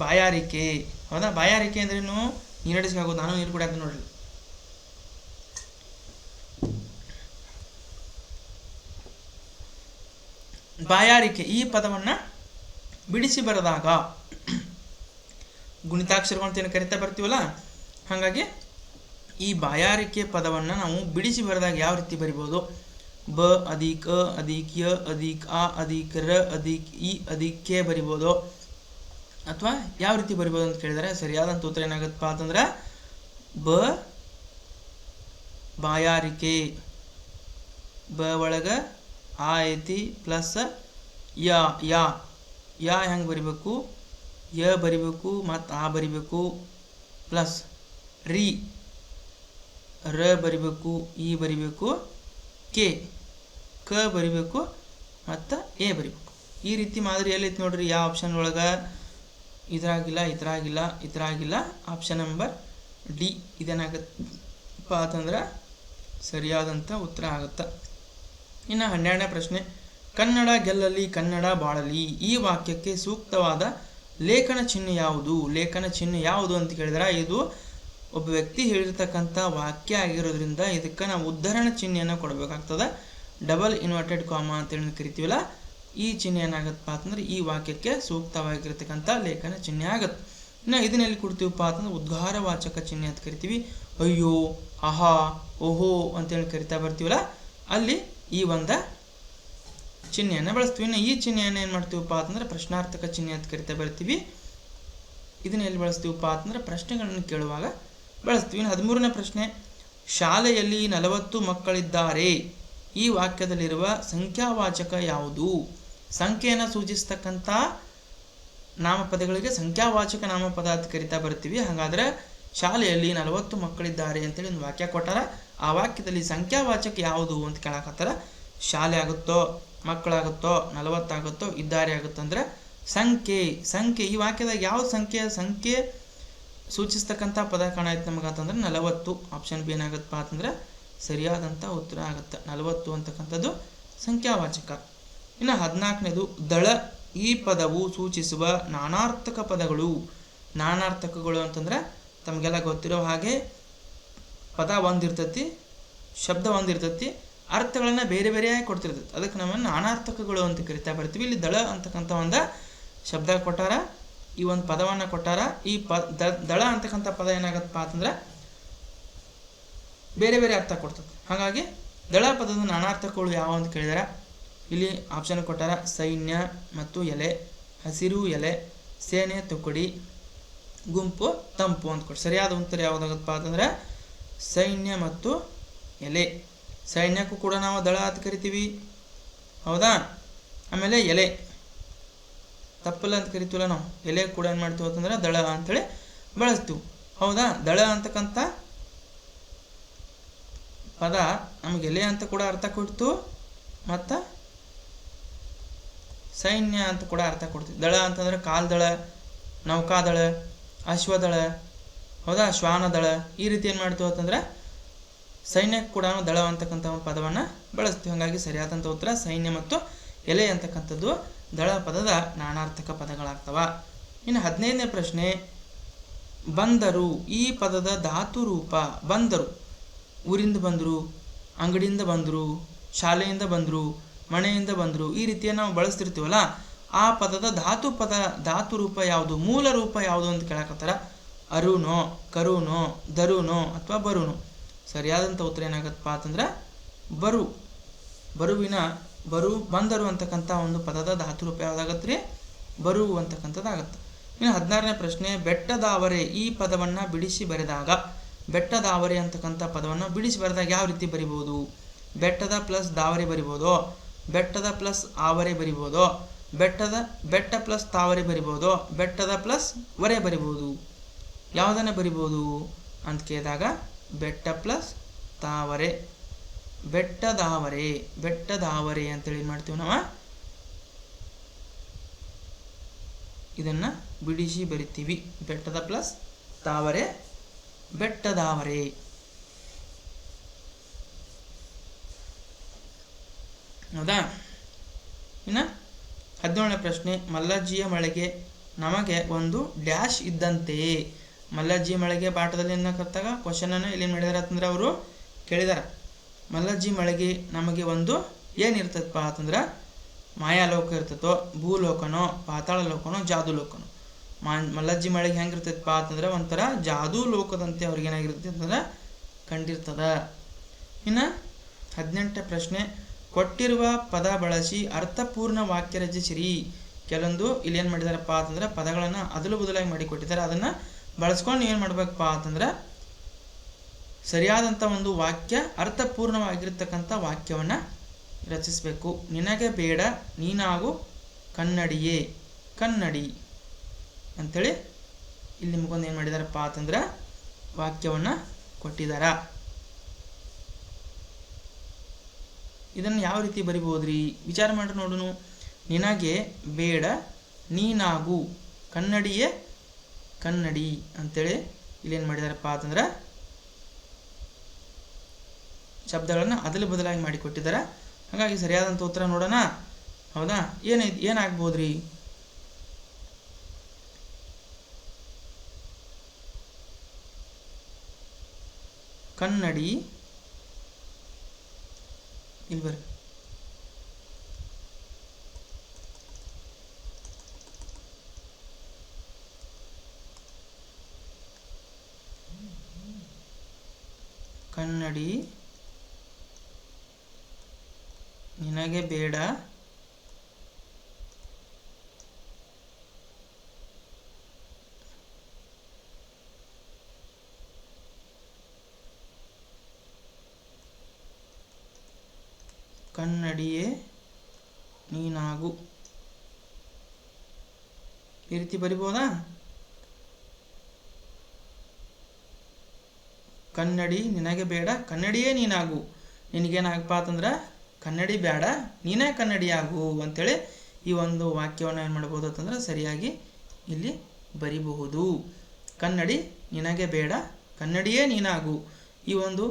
ಬಾಯಾರಿಕೆ. ಹೌದಾ? ಬಾಯಾರಿಕೆ ಅಂದ್ರೇನು? ನೀರಡಿಸ್ಕಾಗೋದು. ನಾನು ನೀರು ಕುಡಿಯೋದು ನೋಡ್ರಿ. ಬಾಯಾರಿಕೆ ಈ ಪದವನ್ನು ಬಿಡಿಸಿ ಬರೆದಾಗ ಗುಣಿತಾಕ್ಷರಗಳು ಅಂತ ಏನು ಕರಿತಾ ಬರ್ತೀವಲ್ಲ, ಹಾಗಾಗಿ ಈ ಬಾಯಾರಿಕೆ ಪದವನ್ನು ನಾವು ಬಿಡಿಸಿ ಬರೆದಾಗ ಯಾವ ರೀತಿ ಬರಿಬೋದು? ಬ ಅಧಿಕ ಅ ಅಧಿಕ ಯ ಅಧಿಕ ಆ ಅಧಿಕ ರ ಅಧಿಕ ಇ ಅಧಿಕ ಕೆ ಬರಿಬೋದು. ಅಥವಾ ಯಾವ ರೀತಿ ಬರಿಬೋದು ಅಂತ ಕೇಳಿದರೆ ಸರಿಯಾದಂಥ ಉತ್ತರ ಏನಾಗುತ್ತಪ್ಪ ಅಂತಂದ್ರೆ ಬ ಬಾಯಾರಿಕೆ. ಬ ಒಳಗ ಆ ಐತಿ ಪ್ಲಸ್ ಯ ಯಾ ಯಾ ಹೆಂಗೆ ಬರಿಬೇಕು? ಯ ಬರಿಬೇಕು ಮತ್ತು ಆ ಬರಿಬೇಕು ಪ್ಲಸ್ ರಿ ರ ಬರಿಬೇಕು, ಇ ಬರಿಬೇಕು, ಕೆ ಕ ಬರಿಬೇಕು ಮತ್ತು ಎ ಬರಿಬೇಕು. ಈ ರೀತಿ ಮಾದರಿ ಎಲ್ಲೈತಿ ನೋಡ್ರಿ. ಯಾವ ಆಪ್ಷನ್ ಒಳಗೆ? ಇದ್ರಾಗಿಲ್ಲ, ಇದ್ರಾಗಿಲ್ಲ, ಇದ್ರಾಗಿಲ್ಲ. ಆಪ್ಷನ್ ನಂಬರ್ ಡಿ ಇದೇನಾಗತ್ತಪ್ಪ ಅಂತಂದ್ರೆ ಸರಿಯಾದಂಥ ಉತ್ತರ ಆಗುತ್ತೆ. ಇನ್ನು 12ನೇ ಪ್ರಶ್ನೆ, ಕನ್ನಡ ಗೆಲ್ಲಲಿ ಕನ್ನಡ ಬಾಳಲಿ ಈ ವಾಕ್ಯಕ್ಕೆ ಸೂಕ್ತವಾದ ಲೇಖನ ಚಿಹ್ನೆ ಯಾವುದು? ಲೇಖನ ಚಿಹ್ನೆ ಯಾವುದು ಅಂತ ಕೇಳಿದ್ರೆ ಇದು ಒಬ್ಬ ವ್ಯಕ್ತಿ ಹೇಳಿರ್ತಕ್ಕಂಥ ವಾಕ್ಯ ಆಗಿರೋದ್ರಿಂದ ಇದಕ್ಕೆ ನಾವು ಉದ್ಧರಣ ಚಿಹ್ನೆಯನ್ನು ಕೊಡಬೇಕಾಗ್ತದೆ. ಡಬಲ್ ಇನ್ವರ್ಟೆಡ್ ಕಾಮಾ ಅಂತೇಳಿ ಕರಿತೀವಲ್ಲ, ಈ ಚಿಹ್ನೆ ಏನಾಗತ್ತಪ್ಪ ಅಂತಂದ್ರೆ ಈ ವಾಕ್ಯಕ್ಕೆ ಸೂಕ್ತವಾಗಿರ್ತಕ್ಕಂಥ ಲೇಖನ ಚಿಹ್ನೆ ಆಗತ್ತೆ. ಇನ್ನು ಇದನ್ನೆಲ್ಲಿ ಕೊಡ್ತೀವಪ್ಪ ಅಂತಂದ್ರೆ ಉದ್ಗಾರವಾಚಕ ಚಿಹ್ನೆ ಅಂತ ಕರಿತೀವಿ. ಅಯ್ಯೋ, ಆಹಾ, ಓಹೋ ಅಂತೇಳಿ ಕರಿತಾ ಬರ್ತೀವಲ್ಲ, ಅಲ್ಲಿ ಈ ಒಂದು ಚಿಹ್ನೆಯನ್ನು ಬಳಸ್ತೀವಿ. ಇನ್ನು ಈ ಚಿಹ್ನೆಯನ್ನು ಏನು ಮಾಡ್ತೀವಪ್ಪ ಅಂತಂದ್ರೆ ಪ್ರಶ್ನಾರ್ಥಕ ಚಿಹ್ನೆ ಅಂತ ಕರಿತಾ ಬರ್ತೀವಿ. ಇದನ್ನ ಎಲ್ಲಿ ಬಳಸ್ತೀವಪ್ಪ ಅಂತಂದ್ರೆ ಪ್ರಶ್ನೆಗಳನ್ನು ಕೇಳುವಾಗ ಬಳಸ್ತೀವಿ. ಇನ್ನು 13ನೇ ಪ್ರಶ್ನೆ, ಶಾಲೆಯಲ್ಲಿ 40 ಮಕ್ಕಳಿದ್ದಾರೆ ಈ ವಾಕ್ಯದಲ್ಲಿರುವ ಸಂಖ್ಯಾವಾಚಕ ಯಾವುದು? ಸಂಖ್ಯೆಯನ್ನು ಸೂಚಿಸ್ತಕ್ಕಂಥ ನಾಮಪದಗಳಿಗೆ ಸಂಖ್ಯಾವಾಚಕ ನಾಮಪದ ಅಂತ ಕರಿತಾ ಬರ್ತೀವಿ. ಹಾಗಾದ್ರೆ ಶಾಲೆಯಲ್ಲಿ 40 ಮಕ್ಕಳಿದ್ದಾರೆ ಅಂತೇಳಿ ಒಂದು ವಾಕ್ಯ ಕೊಟ್ಟಾರ. ಆ ವಾಕ್ಯದಲ್ಲಿ ಸಂಖ್ಯಾವಾಚಕ ಯಾವುದು ಅಂತ ಕೇಳಕತ್ತಾರ. ಶಾಲೆ ಆಗುತ್ತೋ, ಮಕ್ಕಳಾಗುತ್ತೋ, 40 ಆಗುತ್ತೋ, ಇದ್ದಾರೆ ಆಗುತ್ತಂದ್ರೆ ಸಂಖ್ಯೆ. ಈ ವಾಕ್ಯದಾಗ ಯಾವ ಸಂಖ್ಯೆ ಸೂಚಿಸ್ತಕ್ಕಂಥ ಪದ ಕಾಣಾಯ್ತು ನಮಗೆ ಅಂತಂದ್ರೆ 40. ಆಪ್ಷನ್ ಬಿ ಏನಾಗುತ್ತಪ್ಪ ಅಂತಂದ್ರೆ ಸರಿಯಾದಂಥ ಉತ್ತರ ಆಗುತ್ತೆ. 40 ಅಂತಕ್ಕಂಥದ್ದು ಸಂಖ್ಯಾವಾಚಕ. ಇನ್ನು 14ನೇದು, ದಳ ಈ ಪದವು ಸೂಚಿಸುವ ನಾನಾರ್ಥಕ ಪದಗಳು. ನಾನಾರ್ಥಕಗಳು ಅಂತಂದ್ರೆ ತಮಗೆಲ್ಲ ಗೊತ್ತಿರೋ ಹಾಗೆ ಪದ ಒಂದಿರ್ತತಿ, ಶಬ್ದ ಒಂದಿರ್ತತಿ, ಅರ್ಥಗಳನ್ನು ಬೇರೆ ಬೇರೆಯಾಗಿ ಕೊಡ್ತಿರ್ತೈತಿ. ಅದಕ್ಕೆ ನಮ್ಮನ್ನು ನಾನಾರ್ಥಕಗಳು ಅಂತ ಕರಿತಾ ಬರ್ತೀವಿ. ಇಲ್ಲಿ ದಳ ಅಂತಕ್ಕಂಥ ಒಂದು ಶಬ್ದ ಕೊಟ್ಟಾರ, ಈ ಒಂದು ಪದವನ್ನು ಕೊಟ್ಟಾರ. ಈ ದಳ ಅಂತಕ್ಕಂಥ ಪದ ಏನಾಗತ್ತಪ್ಪ ಅಂತಂದ್ರೆ ಬೇರೆ ಬೇರೆ ಅರ್ಥ ಕೊಡ್ತದೆ. ಹಾಗಾಗಿ ದಳ ಪದದ ನಾನಾರ್ಥಕಗಳು ಯಾವ ಅಂತ ಕೇಳಿದಾರ. ಇಲ್ಲಿ ಆಪ್ಷನ್ ಕೊಟ್ಟಾರ, ಸೈನ್ಯ ಮತ್ತು ಎಲೆ, ಹಸಿರು ಎಲೆ, ಸೇನೆ ತುಕಡಿ, ಗುಂಪು ತಂಪು ಅಂತ ಕೊಟ್ಟು. ಸರಿಯಾದ ಉತ್ತರ ಯಾವುದಾಗತ್ತಪ್ಪ ಅಂತಂದ್ರೆ ಸೈನ್ಯ ಮತ್ತು ಎಲೆ. ಸೈನ್ಯಕ್ಕೂ ಕೂಡ ನಾವು ದಳ ಅಂತ ಕರಿತೀವಿ, ಹೌದಾ. ಆಮೇಲೆ ಎಲೆ ತಪ್ಪಲ್ಲ ಅಂತ ಕರಿತೀವಲ್ಲ ನಾವು, ಎಲೆ ಕೂಡ ಏನು ಮಾಡ್ತೀವಿ ಅಂತಂದ್ರೆ ದಳ ಅಂತೇಳಿ ಬಳಸ್ತೀವಿ, ಹೌದಾ. ದಳ ಅಂತಕ್ಕಂಥ ಪದ ನಮಗೆ ಎಲೆ ಅಂತ ಕೂಡ ಅರ್ಥ ಕೊಡ್ತು, ಮತ್ತು ಸೈನ್ಯ ಅಂತ ಕೂಡ ಅರ್ಥ ಕೊಡ್ತೀವಿ. ದಳ ಅಂತಂದ್ರೆ ಕಾಲ್ದಳ, ನೌಕಾದಳ, ಅಶ್ವದಳ, ಹೌದಾ, ಶ್ವಾನದಳ, ಈ ರೀತಿ ಏನು ಮಾಡ್ತೀವಿ ಅಂತಂದ್ರೆ ಸೈನ್ಯಕ್ಕೆ ಕೂಡ ದಳ ಅಂತಕ್ಕಂಥ ಒಂದು ಪದವನ್ನು ಬಳಸ್ತೀವಿ. ಹಾಗಾಗಿ ಸರಿಯಾದಂಥ ಉತ್ತರ ಸೈನ್ಯ ಮತ್ತು ಎಲೆ ಅಂತಕ್ಕಂಥದ್ದು ದಳ ಪದದ ನಾನಾರ್ಥಕ ಪದಗಳಾಗ್ತವ. ಇನ್ನು 15ನೇ ಪ್ರಶ್ನೆ, ಬಂದರು ಈ ಪದದ ಧಾತು ರೂಪ. ಬಂದರು, ಊರಿಂದ ಬಂದರು, ಅಂಗಡಿಯಿಂದ ಬಂದರು, ಶಾಲೆಯಿಂದ ಬಂದರು, ಮನೆಯಿಂದ ಬಂದರು, ಈ ರೀತಿಯನ್ನು ನಾವು ಬಳಸ್ತಿರ್ತೀವಲ್ಲ, ಆ ಪದದ ಧಾತು ರೂಪ ಯಾವುದು, ಮೂಲ ರೂಪ ಯಾವುದು ಅಂತ ಕೇಳಕತ್ತಾರ. ಅರುನೋ, ಕರುನೋ, ದರುನೋ ಅಥವಾ ಬರುನೋ. ಸರಿಯಾದಂಥ ಉತ್ತರ ಏನಾಗತ್ತಪ್ಪ ಅಂತಂದ್ರೆ ಬಂದರು ಅಂತಕ್ಕಂಥ ಒಂದು ಪದದ ಧಾತು ರೂಪ ಯಾವುದಾಗತ್ತೆ ರೀ, ಬರು ಅಂತಕ್ಕಂಥದ್ದಾಗತ್ತೆ. ಇನ್ನು 16ನೇ ಪ್ರಶ್ನೆ, ಬೆಟ್ಟದಾವರೆ ಈ ಪದವನ್ನು ಬಿಡಿಸಿ ಬರೆದಾಗ. ಬೆಟ್ಟದಾವರೆ ಅಂತಕ್ಕಂಥ ಪದವನ್ನು ಬಿಡಿಸಿ ಬರೆದಾಗ ಯಾವ ರೀತಿ ಬರಿಬೋದು? ಬೆಟ್ಟದ ಪ್ಲಸ್ ದಾವರೆ ಬರಿಬೋದು, ಬೆಟ್ಟದ ಪ್ಲಸ್ ಆವರೆ ಬರಿಬೋದು, ಬೆಟ್ಟ ಪ್ಲಸ್ ತಾವರೆ ಬರಿಬೋದು, ಬೆಟ್ಟದ ಪ್ಲಸ್ ವರೆ ಬರಿಬೋದು. ಯಾವುದನ್ನು ಬರಿಬೋದು ಅಂತ ಕೇಳಿದಾಗ ಬೆಟ್ಟ ಪ್ಲಸ್ ತಾವರೆ, ಬೆಟ್ಟದಾವರೆ ಅಂತೇಳಿ ಮಾಡ್ತೀವಿ ನಾವು. ಇದನ್ನು ಬಿಡಿಸಿ ಬರಿತೀವಿ. ಬೆಟ್ಟದ ಪ್ಲಸ್ ತಾವರೆ, ಬೆಟ್ಟದಾವರೆ. ಹೌದಾ. ಇನ್ನು 17ನೇ ಪ್ರಶ್ನೆ, ಮಲ್ಲಜ್ಜಿಯ ಮಳೆಗೆ ನಮಗೆ ಒಂದು ಡ್ಯಾಶ್ ಇದ್ದಂತೆಯೇ. ಮಲ್ಲಜ್ಜಿ ಮಳೆಗೆ ಪಾಠದಲ್ಲಿ ಕರ್ತಾಗ ಕ್ವಶನನ್ನು ಇಲ್ಲಿ ಮಾಡಿದಾರೆ ಅಂತಂದ್ರೆ ಅವರು ಕೇಳಿದಾರೆ, ಮಲ್ಲಜ್ಜಿ ಮಳೆಗೆ ನಮಗೆ ಒಂದು ಏನಿರ್ತದಪ್ಪ ಅಂತಂದ್ರೆ ಮಾಯಾಲೋಕ ಇರ್ತದೋ, ಭೂಲೋಕನೋ, ಪಾತಾಳ ಲೋಕನೋ, ಜಾದು ಲೋಕನೋ. ಮಲ್ಲಜ್ಜಿ ಮಳೆಗೆ ಹೆಂಗಿರ್ತದಪ್ಪ ಅಂತಂದ್ರೆ ಒಂಥರ ಜಾದು ಲೋಕದಂತೆ ಅವ್ರಿಗೆ ಏನಾಗಿರ್ತದೆ ಅಂತಂದ್ರೆ ಕಂಡಿರ್ತದ. ಇನ್ನು 18ನೇ ಪ್ರಶ್ನೆ, ಕೊಟ್ಟಿರುವ ಪದ ಬಳಸಿ ಅರ್ಥಪೂರ್ಣ ವಾಕ್ಯ ರಚಿಸಿರಿ. ಕೆಲವೊಂದು ಇಲ್ಲಿ ಏನು ಮಾಡಿದಾರಪ್ಪ ಅಂತಂದ್ರೆ ಪದಗಳನ್ನು ಅದಲು ಬದಲಾಗಿ ಮಾಡಿ ಕೊಟ್ಟಿದ್ದಾರೆ. ಅದನ್ನು ಬಳಸ್ಕೊಂಡು ಏನು ಮಾಡ್ಬೇಕಪ್ಪ ಅಂತಂದ್ರೆ ಸರಿಯಾದಂಥ ಒಂದು ವಾಕ್ಯ, ಅರ್ಥಪೂರ್ಣವಾಗಿರ್ತಕ್ಕಂಥ ವಾಕ್ಯವನ್ನು ರಚಿಸಬೇಕು. ನಿನಗೆ ಬೇಡ ನೀನಾಗು ಕನ್ನಡಿಯೇ, ಕನ್ನಡಿ ಅಂಥೇಳಿ ಇಲ್ಲಿ ನಿಮಗೊಂದು ಏನು ಮಾಡಿದಾರಪ್ಪ ಅಂತಂದ್ರೆ ವಾಕ್ಯವನ್ನು ಕೊಟ್ಟಿದ್ದಾರೆ. ಇದನ್ನು ಯಾವ ರೀತಿ ಬರಿಬೋದ್ರಿ ವಿಚಾರ ಮಾಡಿ ನೋಡೋಣ. ನಿನಗೆ ಬೇಡ ನೀನಾಗು ಕನ್ನಡಿಯೇ ಕನ್ನಡಿ ಅಂತೇಳಿ ಇಲ್ಲೇನು ಮಾಡಿದಾರಪ್ಪ ಅಂತಂದ್ರೆ ಶಬ್ದಗಳನ್ನು ಅದಲು ಬದಲಾಗಿ ಮಾಡಿಕೊಟ್ಟಿದ್ದಾರೆ. ಹಾಗಾಗಿ ಸರಿಯಾದಂಥ ಉತ್ತರ ನೋಡೋಣ. ಹೌದಾ, ಏನಾಗ್ಬೋದ್ರಿ? ಕನ್ನಡಿ, ಇಲ್ಲಿ ಬರ್ರಿ, ಕನ್ನಡಿ ನಿನಗೆ ಬೇಡ, ಕನ್ನಡಿಯೇ ನೀನಾಗು. ಈ ರೀತಿ ಬರಿಬೋದಾ? ಕನ್ನಡಿ ನಿನಗೆ ಬೇಡ, ಕನ್ನಡಿಯೇ ನೀನಾಗು. ನಿನಗೇನಾಗಪ್ಪ ಅಂತಂದ್ರೆ ಕನ್ನಡಿ ಬೇಡ, ನೀನೇ ಕನ್ನಡಿಯಾಗು ಅಂತೇಳಿ ಈ ಒಂದು ವಾಕ್ಯವನ್ನು ಏನು ಮಾಡ್ಬೋದು ಅಂತಂದ್ರೆ ಸರಿಯಾಗಿ ಇಲ್ಲಿ ಬರಿಬಹುದು. ಕನ್ನಡಿ ನಿನಗೆ ಬೇಡ, ಕನ್ನಡಿಯೇ ನೀನಾಗು. ಈ ಒಂದು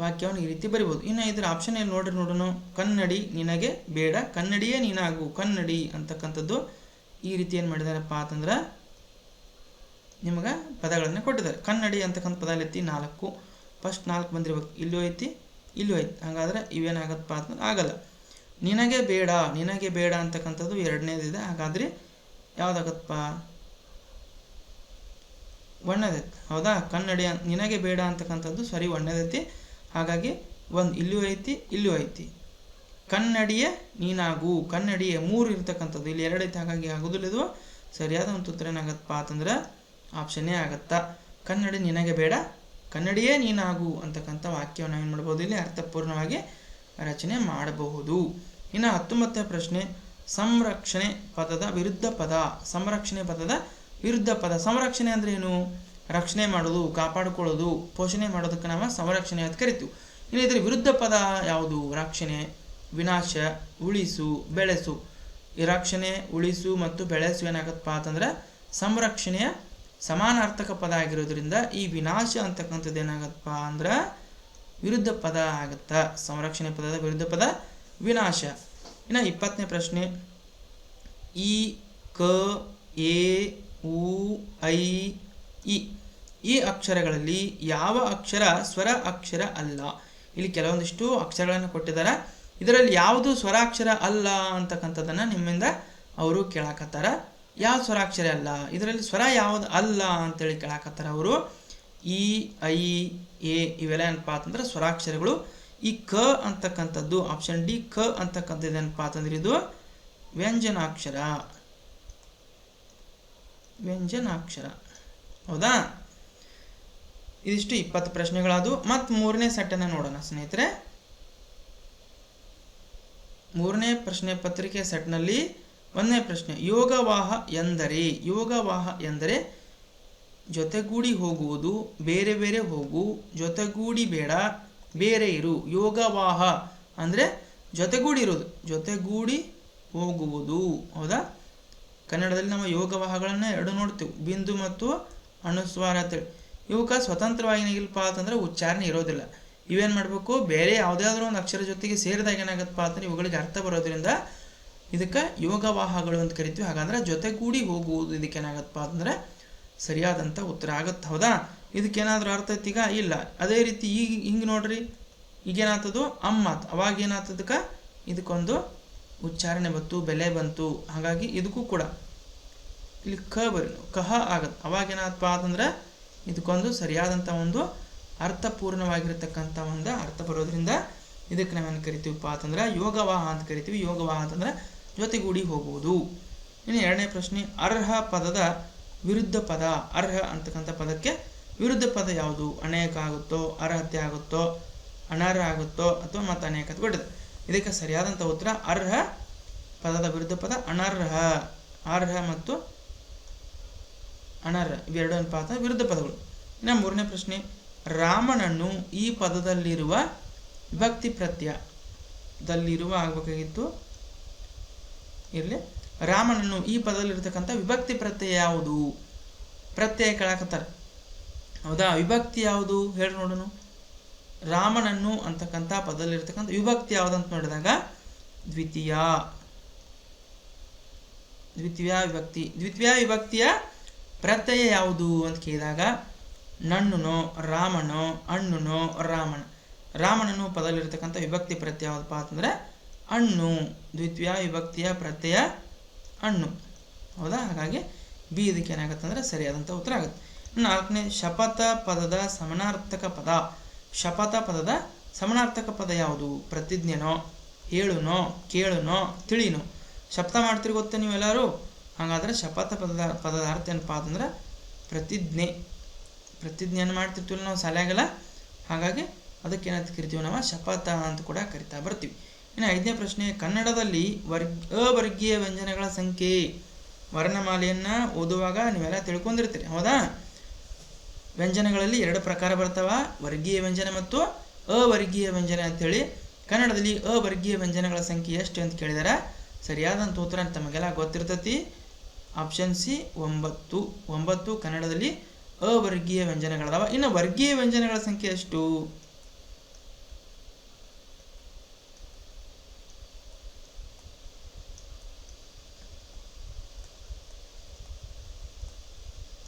ವಾಕ್ಯವನ್ನು ಈ ರೀತಿ ಬರಿಬೋದು. ಇನ್ನು ಇದರ ಆಪ್ಷನ್ ಏನು ನೋಡೋಣ. ಕನ್ನಡಿ ನಿನಗೆ ಬೇಡ, ಕನ್ನಡಿಯೇ ನೀನಾಗು. ಕನ್ನಡಿ ಅಂತಕ್ಕಂಥದ್ದು ಈ ರೀತಿ ಏನು ಮಾಡಿದಾರಪ್ಪ ಅಂತಂದ್ರೆ ನಿಮಗೆ ಪದಗಳನ್ನು ಕೊಟ್ಟಿದ್ದಾರೆ. ಕನ್ನಡಿ ಅಂತಕ್ಕಂಥ ಪದ ಐತಿ 4, ಫಸ್ಟ್ 4 ಬಂದಿರ್ಬೇಕು. ಇಲ್ಲೂ ಐತಿ, ಇಲ್ಲೂ ಐತಿ. ಹಾಗಾದ್ರೆ ಇವೇನಾಗತ್ತಪ್ಪ ಅಂತಂದ್ರೆ ಆಗಲ್ಲ. ನಿನಗೆ ಬೇಡ, ನಿನಗೆ ಬೇಡ ಅಂತಕ್ಕಂಥದ್ದು ಎರಡನೇದಿದೆ. ಹಾಗಾದ್ರೆ ಯಾವ್ದಾಗತ್ತಪ್ಪ? ಒಣ್ಣದೈತಿ. ಹೌದಾ, ಕನ್ನಡಿ ನಿನಗೆ ಬೇಡ ಅಂತಕ್ಕಂಥದ್ದು ಸರಿ ಒಣ್ಣದೈತಿ. ಹಾಗಾಗಿ ಒಂದು ಇಲ್ಲೂ ಐತಿ, ಇಲ್ಲೂ ಐತಿ. ಕನ್ನಡಿಯೇ ನೀನಾಗು, ಕನ್ನಡಿಯೇ 3 ಇರ್ತಕ್ಕಂಥದ್ದು, ಇಲ್ಲಿ 2 ಐತಿ. ಹಾಗಾಗಿ ಆಗೋದಿಲ್ಲ. ಇದು ಸರಿಯಾದ ಒಂದು ಉತ್ತರ ಏನಾಗತ್ತಪ್ಪ ಅಂತಂದ್ರೆ ಆಪ್ಷನ್ನೇ ಆಗತ್ತಾ. ಕನ್ನಡಿ ನಿನಗೆ ಬೇಡ, ಕನ್ನಡಿಯೇ ನೀನಾಗು ಅಂತಕ್ಕಂಥ ವಾಕ್ಯವನ್ನು ಏನು ಮಾಡ್ಬೋದು, ಇಲ್ಲಿ ಅರ್ಥಪೂರ್ಣವಾಗಿ ರಚನೆ ಮಾಡಬಹುದು. ಇನ್ನು 19ನೇ ಪ್ರಶ್ನೆ, ಸಂರಕ್ಷಣೆ ಪದದ ವಿರುದ್ಧ ಪದ. ಸಂರಕ್ಷಣೆ ಪದದ ವಿರುದ್ಧ ಪದ. ಸಂರಕ್ಷಣೆ ಅಂದ್ರೆ ಏನು? ರಕ್ಷಣೆ ಮಾಡೋದು, ಕಾಪಾಡಿಕೊಳ್ಳೋದು, ಪೋಷಣೆ ಮಾಡೋದಕ್ಕೆ ನಾವು ಸಂರಕ್ಷಣೆ ಅಂತ ಕರಿತೀವಿ. ಇನ್ನು ಇದರ ವಿರುದ್ಧ ಪದ ಯಾವುದು? ರಕ್ಷಣೆ, ವಿನಾಶ, ಉಳಿಸು, ಬೆಳೆಸು. ಈ ರಕ್ಷಣೆ, ಉಳಿಸು ಮತ್ತು ಬೆಳೆಸು ಏನಾಗತ್ತಪ್ಪ ಅಂತಂದ್ರೆ ಸಂರಕ್ಷಣೆಯ ಸಮಾನಾರ್ಥಕ ಪದ ಆಗಿರೋದ್ರಿಂದ ಈ ವಿನಾಶ ಅಂತಕ್ಕಂಥದ್ದು ಏನಾಗತ್ತಪ್ಪ ಅಂದ್ರೆ ವಿರುದ್ಧ ಪದ ಆಗತ್ತಾ. ಸಂರಕ್ಷಣೆ ಪದದ ವಿರುದ್ಧ ಪದ ವಿನಾಶ. ಇನ್ನು 20ನೇ ಪ್ರಶ್ನೆ, ಇ, ಕ, ಎ, ಉ, ಐ, ಇ ಈ ಅಕ್ಷರಗಳಲ್ಲಿ ಯಾವ ಅಕ್ಷರ ಸ್ವರ ಅಕ್ಷರ ಅಲ್ಲ? ಇಲ್ಲಿ ಕೆಲವೊಂದಿಷ್ಟು ಅಕ್ಷರಗಳನ್ನು ಕೊಟ್ಟಿದ್ದಾರೆ. ಇದರಲ್ಲಿ ಯಾವುದು ಸ್ವರಾಕ್ಷರ ಅಲ್ಲ ಅಂತಕ್ಕಂಥದ್ದನ್ನು ನಿಮ್ಮಿಂದ ಅವರು ಕೇಳಾಕತ್ತಾರ. ಯಾವ ಸ್ವರಾಕ್ಷರ ಅಲ್ಲ, ಇದರಲ್ಲಿ ಸ್ವರ ಯಾವುದು ಅಲ್ಲ ಅಂತೇಳಿ ಕೇಳಾಕತ್ತಾರ ಅವರು. ಇ, ಐ, ಎ ಇವೆಲ್ಲ ಏನಪ್ಪ ಅಂತಂದ್ರೆ ಸ್ವರಾಕ್ಷರಗಳು. ಈ ಕ ಅಂತಕ್ಕಂಥದ್ದು ಆಪ್ಷನ್ ಡಿ, ಕ ಅಂತಕ್ಕಂಥದ್ದು ಏನಪ್ಪ ಅಂತಂದ್ರೆ ಇದು ವ್ಯಂಜನಾಕ್ಷರ. ವ್ಯಂಜನಾಕ್ಷರ. ಹೌದಾ? ಇದಿಷ್ಟು 20 ಪ್ರಶ್ನೆಗಳಾದವು. ಮತ್ತು 3ನೇ ಸೆಟ್ಟನ್ನು ನೋಡೋಣ ಸ್ನೇಹಿತರೆ. 3ನೇ ಪ್ರಶ್ನೆ ಪತ್ರಿಕೆ ಸೆಟ್ನಲ್ಲಿ 1ನೇ ಪ್ರಶ್ನೆ, ಯೋಗವಾಹ ಎಂದರೆ? ಯೋಗವಾಹ ಎಂದರೆ ಜೊತೆಗೂಡಿ ಹೋಗುವುದು, ಬೇರೆ ಬೇರೆ ಹೋಗು, ಜೊತೆಗೂಡಿ ಬೇಡ, ಬೇರೆ ಇರು. ಯೋಗವಾಹ ಅಂದರೆ ಜೊತೆಗೂಡಿ ಇರೋದು, ಜೊತೆಗೂಡಿ ಹೋಗುವುದು. ಹೌದಾ? ಕನ್ನಡದಲ್ಲಿ ನಾವು ಯೋಗವಾಹಗಳನ್ನು 2 ನೋಡ್ತೀವಿ, ಬಿಂದು ಮತ್ತು ಅನುಸ್ವಾರ ಅಂತೇಳಿ. ಇವಕ್ಕೆ ಸ್ವತಂತ್ರವಾಗಿ ಏನಾಗಿಲ್ಲಪ್ಪ ಅಂತಂದ್ರೆ ಉಚ್ಚಾರಣೆ ಇರೋದಿಲ್ಲ. ಇವೇನು ಮಾಡಬೇಕು, ಬೇರೆ ಯಾವುದಾದ್ರೂ ಒಂದು ಅಕ್ಷರ ಜೊತೆಗೆ ಸೇರಿದಾಗ ಏನಾಗತ್ತಪ್ಪ ಅಂತಂದ್ರೆ ಇವುಗಳಿಗೆ ಅರ್ಥ ಬರೋದ್ರಿಂದ ಇದಕ್ಕೆ ಯೋಗವಾಹಗಳು ಅಂತ ಕರಿತೀವಿ. ಹಾಗಾದ್ರೆ ಜೊತೆಗೂಡಿ ಹೋಗುವುದು ಇದಕ್ಕೆ ಏನಾಗತ್ತಪ್ಪ ಅಂತಂದ್ರೆ ಸರಿಯಾದಂಥ ಉತ್ತರ ಆಗತ್ತೆ. ಹೌದಾ? ಇದಕ್ಕೇನಾದ್ರೂ ಅರ್ಥ ಐತಿಗ? ಇಲ್ಲ. ಅದೇ ರೀತಿ ಈಗ ಹಿಂಗೆ ನೋಡ್ರಿ, ಈಗೇನಾಗ್ತದು ಅಮ್ಮಾತ್, ಅವಾಗ ಏನಾಗ್ತದಕ್ಕೆ ಇದಕ್ಕೊಂದು ಉಚ್ಚಾರಣೆ ಬಂತು, ಬೆಲೆ ಬಂತು. ಹಾಗಾಗಿ ಇದಕ್ಕೂ ಕೂಡ ಇಲ್ಲಿ ಕ ಬರಿ ಕಹ ಆಗತ್ತೆ. ಅವಾಗ ಏನಾಗತ್ತಪ್ಪ ಅಂತಂದ್ರೆ ಇದಕ್ಕೊಂದು ಸರಿಯಾದಂಥ ಒಂದು ಅರ್ಥಪೂರ್ಣವಾಗಿರ್ತಕ್ಕಂಥ ಒಂದು ಅರ್ಥ ಬರೋದ್ರಿಂದ ಇದಕ್ಕೆ ನಾವೇನು ಕರಿತೀವಪ್ಪ ಅಂತಂದ್ರೆ ಯೋಗವಾಹ ಅಂತ ಕರಿತೀವಿ. ಯೋಗವಾಹ ಅಂತಂದ್ರೆ ಜೊತೆಗೂಡಿ ಹೋಗುವುದು. ಇನ್ನು 2ನೇ ಪ್ರಶ್ನೆ, ಅರ್ಹ ಪದದ ವಿರುದ್ಧ ಪದ. ಅರ್ಹ ಅಂತಕ್ಕಂಥ ಪದಕ್ಕೆ ವಿರುದ್ಧ ಪದ ಯಾವುದು? ಅನೇಕ ಆಗುತ್ತೋ, ಅರ್ಹತೆ ಆಗುತ್ತೋ, ಅನರ್ಹ ಆಗುತ್ತೋ, ಅಥವಾ ಮತ್ತು ಅನೇಕ ಅಂತ ಕೊಟ್ಟಿದೆ. ಇದಕ್ಕೆ ಸರಿಯಾದಂಥ ಉತ್ತರ ಅರ್ಹ ಪದದ ವಿರುದ್ಧ ಪದ ಅನರ್ಹ. ಅರ್ಹ ಮತ್ತು ಅನರ್ಹ ಇವೆರಡು ಏನಪ್ಪ ಅಂತ ವಿರುದ್ಧ ಪದಗಳು. ಇನ್ನು 3ನೇ ಪ್ರಶ್ನೆ, ರಾಮನನ್ನು ಈ ಪದದಲ್ಲಿರುವ ವಿಭಕ್ತಿ ಪ್ರತ್ಯಯದಲ್ಲಿರುವ ಆಗಬೇಕಾಗಿತ್ತು. ಇರಲಿ, ರಾಮನನ್ನು ಈ ಪದದಲ್ಲಿರ್ತಕ್ಕಂಥ ವಿಭಕ್ತಿ ಪ್ರತ್ಯಯ ಯಾವುದು? ಪ್ರತ್ಯಯ ಕೇಳಾಕತ್ತಾರೆ. ಹೌದಾ? ವಿಭಕ್ತಿ ಯಾವುದು ಹೇಳಿ ನೋಡೋಣ. ರಾಮನನ್ನು ಅಂತಕ್ಕಂಥ ಪದದಲ್ಲಿರ್ತಕ್ಕಂಥ ವಿಭಕ್ತಿ ಯಾವುದಂತ ನೋಡಿದಾಗ ದ್ವಿತೀಯ ವಿಭಕ್ತಿ. ದ್ವಿತೀಯ ವಿಭಕ್ತಿಯ ಪ್ರತ್ಯಯ ಯಾವುದು ಅಂತ ಕೇಳಿದಾಗ ನಣ್ಣುನೋ ರಾಮನೋ ಅಣ್ಣುನೋ ರಾಮನ. ರಾಮನನ್ನು ಪದದಲ್ಲಿರ್ತಕ್ಕಂಥ ವಿಭಕ್ತಿ ಪ್ರತ್ಯಯ ಯಾವುದಪ್ಪ ಅಂತಂದ್ರೆ ಅಣ್ಣು. ದ್ವಿತೀಯ ವಿಭಕ್ತಿಯ ಪ್ರತ್ಯಯ ಅಣ್ಣು. ಹೌದಾ? ಹಾಗಾಗಿ ಬಿ ಇದಕ್ಕೆ ಏನಾಗುತ್ತೆ ಅಂದರೆ ಸರಿಯಾದಂಥ ಉತ್ತರ ಆಗುತ್ತೆ. 4ನೇ ಶಪಥ ಪದದ ಸಮಾನಾರ್ಥಕ ಪದ. ಶಪಥ ಪದದ ಸಮಾನಾರ್ಥಕ ಪದ ಯಾವುದು? ಪ್ರತಿಜ್ಞೆನೋ, ಹೇಳುನೋ, ಕೇಳುನೋ, ತಿಳಿನೋ. ಶಪಥ ಮಾಡ್ತೀರಿ ಗೊತ್ತಾ ನೀವೆಲ್ಲರೂ? ಹಾಗಾದರೆ ಶಪಥ ಪದದ ಅರ್ಥ ಏನಪ್ಪ ಅಂತಂದ್ರೆ ಪ್ರತಿಜ್ಞೆಯನ್ನು ಮಾಡ್ತಿರ್ತೀವಿ ನಾವು ಶಾಲೆಯಾಗೆಲ್ಲ. ಹಾಗಾಗಿ ಅದಕ್ಕೆ ಏನಂತ ಕರಿತೀವಿ ನಾವು? ಶಪಥ ಅಂತ ಕೂಡ ಕರಿತಾ ಬರ್ತೀವಿ. ಇನ್ನು 5ನೇ ಪ್ರಶ್ನೆ, ಕನ್ನಡದಲ್ಲಿ ಅವರ್ಗೀಯ ವ್ಯಂಜನಗಳ ಸಂಖ್ಯೆ. ವರ್ಣಮಾಲೆಯನ್ನು ಓದುವಾಗ ನೀವೆಲ್ಲ ತಿಳ್ಕೊಂಡಿರ್ತೀರಿ, ಹೌದಾ? ವ್ಯಂಜನಗಳಲ್ಲಿ 2 ಪ್ರಕಾರ ಬರ್ತಾವ, ವರ್ಗೀಯ ವ್ಯಂಜನ ಮತ್ತು ಅವರ್ಗೀಯ ವ್ಯಂಜನ ಅಂತೇಳಿ. ಕನ್ನಡದಲ್ಲಿ ಅವರ್ಗೀಯ ವ್ಯಂಜನಗಳ ಸಂಖ್ಯೆ ಎಷ್ಟು ಅಂತ ಕೇಳಿದಾರೆ. ಸರಿಯಾದಂಥ ಉತ್ತರ ತಮಗೆಲ್ಲ ಗೊತ್ತಿರ್ತತಿ. Option C 9. 9 ಕನ್ನಡದಲ್ಲಿ ಅವರ್ಗೀಯ ವ್ಯಂಜನಗಳದಾವ. ಇನ್ನು ವರ್ಗೀಯ ವ್ಯಂಜನಗಳ ಸಂಖ್ಯೆ ಎಷ್ಟು?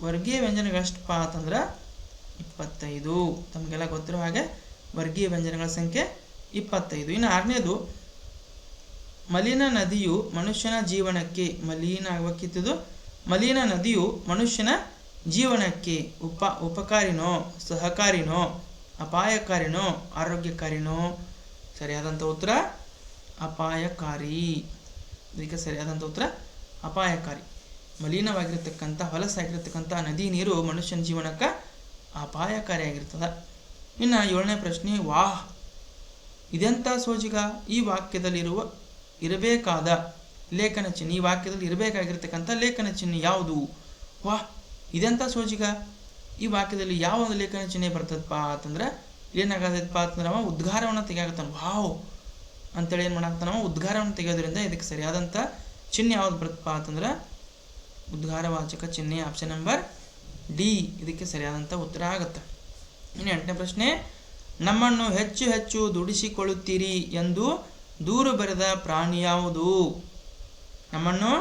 ವರ್ಗೀಯ ವ್ಯಂಜನಗಳು ಎಷ್ಟಪ್ಪ ಅಂತಂದ್ರೆ 25. ತಮಗೆಲ್ಲ ಗೊತ್ತಿರೋ ಹಾಗೆ ವರ್ಗೀಯ ವ್ಯಂಜನಗಳ ಸಂಖ್ಯೆ 25. ಇನ್ನು 6ನೇದು, ಮಲಿನ ನದಿಯು ಮನುಷ್ಯನ ಜೀವನಕ್ಕೆ. ಮಲಿನ ಆಗಬೇಕಿತ್ತದು. ಮಲಿನ ನದಿಯು ಮನುಷ್ಯನ ಜೀವನಕ್ಕೆ ಉಪಕಾರಿನೋ, ಸಹಕಾರಿನೋ, ಅಪಾಯಕಾರಿನೋ, ಆರೋಗ್ಯಕಾರಿನೋ? ಸರಿಯಾದಂಥ ಉತ್ತರ ಅಪಾಯಕಾರಿ. ಇದಕ್ಕೆ ಸರಿಯಾದಂಥ ಉತ್ತರ ಅಪಾಯಕಾರಿ. ಮಲಿನವಾಗಿರ್ತಕ್ಕಂಥ, ಹೊಲಸಾಗಿರ್ತಕ್ಕಂಥ ನದಿ ನೀರು ಮನುಷ್ಯನ ಜೀವನಕ್ಕೆ ಅಪಾಯಕಾರಿಯಾಗಿರ್ತದೆ. ಇನ್ನು 7ನೇ ಪ್ರಶ್ನೆ, ವಾಹ್ ಇದೆಂಥ ಸೋಜಿಗ? ಈ ವಾಕ್ಯದಲ್ಲಿರುವ ಇರಬೇಕಾದ ಲೇಖನ ಚಿಹ್ನೆ. ಈ ವಾಕ್ಯದಲ್ಲಿ ಇರಬೇಕಾಗಿರ್ತಕ್ಕಂಥ ಲೇಖನ ಚಿಹ್ನೆ ಯಾವುದು? ವಾಹ್ ಇದೆಂಥ ಸೋಜಿಗ? ಈ ವಾಕ್ಯದಲ್ಲಿ ಯಾವ ಒಂದು ಲೇಖನ ಚಿಹ್ನೆ ಬರ್ತದಪ್ಪ ಅಂತಂದ್ರೆ ಏನಾಗತ್ತಪ್ಪ ಅಂತಂದ್ರೆ ಅವ ಉದ್ಗಾರವನ್ನು ತೆಗಿಯಾಗತ್ತಾನ. ವಾವ್ ಅಂತೇಳಿ ಏನು ಮಾಡಾಕ್ತಾನ? ಉದ್ಗಾರವನ್ನು ತೆಗೆಯೋದ್ರಿಂದ ಇದಕ್ಕೆ ಸರಿಯಾದಂಥ ಚಿಹ್ನೆ ಯಾವ್ದು ಬರುತ್ತಪ್ಪ ಅಂತಂದ್ರೆ ಉದ್ಗಾರವಾಚಕ ಚಿಹ್ನೆ. ಆಪ್ಷನ್ ನಂಬರ್ ಡಿ ಇದಕ್ಕೆ ಸರಿಯಾದಂಥ ಉತ್ತರ ಆಗುತ್ತೆ. ಇನ್ನು 8ನೇ ಪ್ರಶ್ನೆ, ನಮ್ಮನ್ನು ಹೆಚ್ಚು ಹೆಚ್ಚು ದುಡಿಸಿಕೊಳ್ಳುತ್ತೀರಿ ಎಂದು ದೂರು ಬರೆದ ಪ್ರಾಣಿ ಯಾವುದು? ನಮ್ಮನ್ನು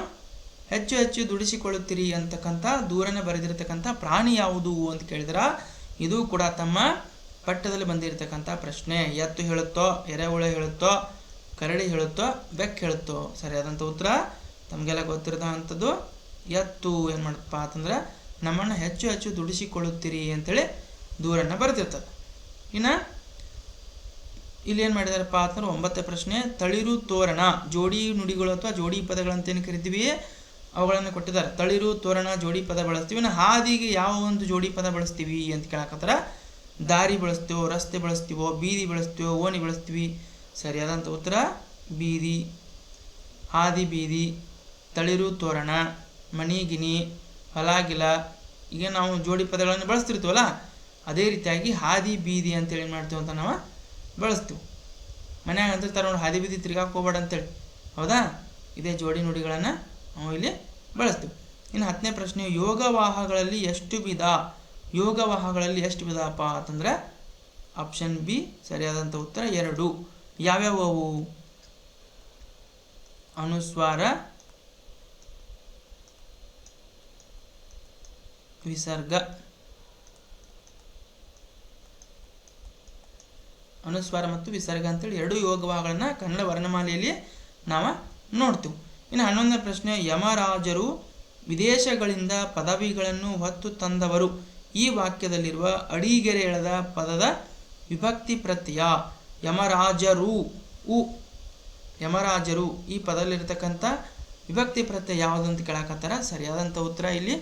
ಹೆಚ್ಚು ಹೆಚ್ಚು ದುಡಿಸಿಕೊಳ್ಳುತ್ತೀರಿ ಅಂತಕ್ಕಂಥ ದೂರನ್ನು ಬರೆದಿರತಕ್ಕಂಥ ಪ್ರಾಣಿ ಯಾವುದು ಅಂತ ಕೇಳಿದ್ರ ಇದು ಕೂಡ ತಮ್ಮ ಪಠ್ಯದಲ್ಲಿ ಬಂದಿರತಕ್ಕಂಥ ಪ್ರಶ್ನೆ. ಎತ್ತು ಹೇಳುತ್ತೋ, ಎರೆಹುಳ ಹೇಳುತ್ತೋ, ಕರಡಿ ಹೇಳುತ್ತೋ, ಬೆಕ್ಕು ಹೇಳುತ್ತೋ? ಸರಿಯಾದಂಥ ಉತ್ತರ ತಮಗೆಲ್ಲ ಗೊತ್ತಿರೋದಂಥದ್ದು ಎತ್ತು. ಏನು ಮಾಡಪ್ಪ ಅಂತಂದ್ರೆ ನಮ್ಮನ್ನು ಹೆಚ್ಚು ಹೆಚ್ಚು ದುಡಿಸಿಕೊಳ್ಳುತ್ತೀರಿ ಅಂತೇಳಿ ದೂರನ್ನು ಬರೆದಿರ್ತದೆ. ಇನ್ನು ಇಲ್ಲಿ ಏನು ಮಾಡಿದಾರಪ್ಪ ಅಂತಂದ್ರೆ 9ನೇ ಪ್ರಶ್ನೆ, ತಳಿರು ತೋರಣ ಜೋಡಿ ನುಡಿಗಳು ಅಥವಾ ಜೋಡಿ ಪದಗಳಂತೇನು ಕರಿತೀವಿ ಅವುಗಳನ್ನು ಕೊಟ್ಟಿದ್ದಾರೆ. ತಳಿರು ತೋರಣ ಜೋಡಿ ಪದ ಬಳಸ್ತೀವಿ. ಇನ್ನು ಹಾದಿಗೆ ಯಾವ ಒಂದು ಜೋಡಿ ಪದ ಬಳಸ್ತೀವಿ ಅಂತ ಕೇಳಕತ್ತಾರ. ದಾರಿ ಬಳಸ್ತೀವೋ, ರಸ್ತೆ ಬಳಸ್ತೀವೋ, ಬೀದಿ ಬಳಸ್ತೀವೋ, ಓಣಿ ಬಳಸ್ತೀವಿ? ಸರಿಯಾದಂಥ ಉತ್ತರ ಬೀದಿ. ಹಾದಿ ಬೀದಿ, ತಳಿರು ತೋರಣ, ಮಣಿಗಿನಿ, ಹೊಲಾಗಿಲ, ಈಗ ನಾವು ಜೋಡಿ ಪದಗಳನ್ನು ಬಳಸ್ತಿರ್ತೀವಲ್ಲ ಅದೇ ರೀತಿಯಾಗಿ ಹಾದಿ ಬೀದಿ ಅಂತೇಳಿ ಏನು ಮಾಡ್ತೀವಿ ಅಂತ ನಾವು ಬಳಸ್ತೀವಿ. ಮನ್ಯಾಗ ಅಂತಿರ್ತಾರೆ ನೋಡಿ, ಹಾದಿ ಬೀದಿ ತಿರ್ಗಾಕ್ ಹೋಗ್ಬೇಡ ಅಂತೇಳಿ, ಹೌದಾ? ಇದೇ ಜೋಡಿ ನುಡಿಗಳನ್ನು ನಾವು ಇಲ್ಲಿ ಬಳಸ್ತೀವಿ. ಇನ್ನು 10ನೇ ಪ್ರಶ್ನೆ, ಯೋಗವಾಹಗಳಲ್ಲಿ ಎಷ್ಟು ವಿಧ? ಯೋಗವಾಹಗಳಲ್ಲಿ ಎಷ್ಟು ವಿಧಪ್ಪ ಅಂತಂದ್ರೆ ಆಪ್ಷನ್ ಬಿ ಸರಿಯಾದಂಥ ಉತ್ತರ 2. ಯಾವ್ಯಾವು ಅವು? ಅನುಸ್ವಾರ, ವಿಸರ್ಗ. ಅನುಸ್ವಾರ ಮತ್ತು ವಿಸರ್ಗ ಅಂತೇಳಿ 2 ಯೋಗವಾಹಗಳನ್ನು ಕನ್ನಡ ವರ್ಣಮಾಲೆಯಲ್ಲಿ ನಾವು ನೋಡ್ತೀವಿ. ಇನ್ನು 11ನೇ ಪ್ರಶ್ನೆ, ಯಮರಾಜರು ವಿದೇಶಗಳಿಂದ ಪದವಿಗಳನ್ನು ಹೊತ್ತು ತಂದವರು. ಈ ವಾಕ್ಯದಲ್ಲಿರುವ ಅಡಿಗೆರೆ ಎಳೆದ ಪದದ ವಿಭಕ್ತಿ ಪ್ರತ್ಯಯ. ಯಮರಾಜರು ಯಮರಾಜರು ಈ ಪದದಲ್ಲಿರ್ತಕ್ಕಂಥ ವಿಭಕ್ತಿ ಪ್ರತ್ಯಯ ಯಾವುದು ಅಂತ ಕೇಳಕತ್ತಾರ. ಸರಿಯಾದಂಥ ಉತ್ತರ ಇಲ್ಲಿ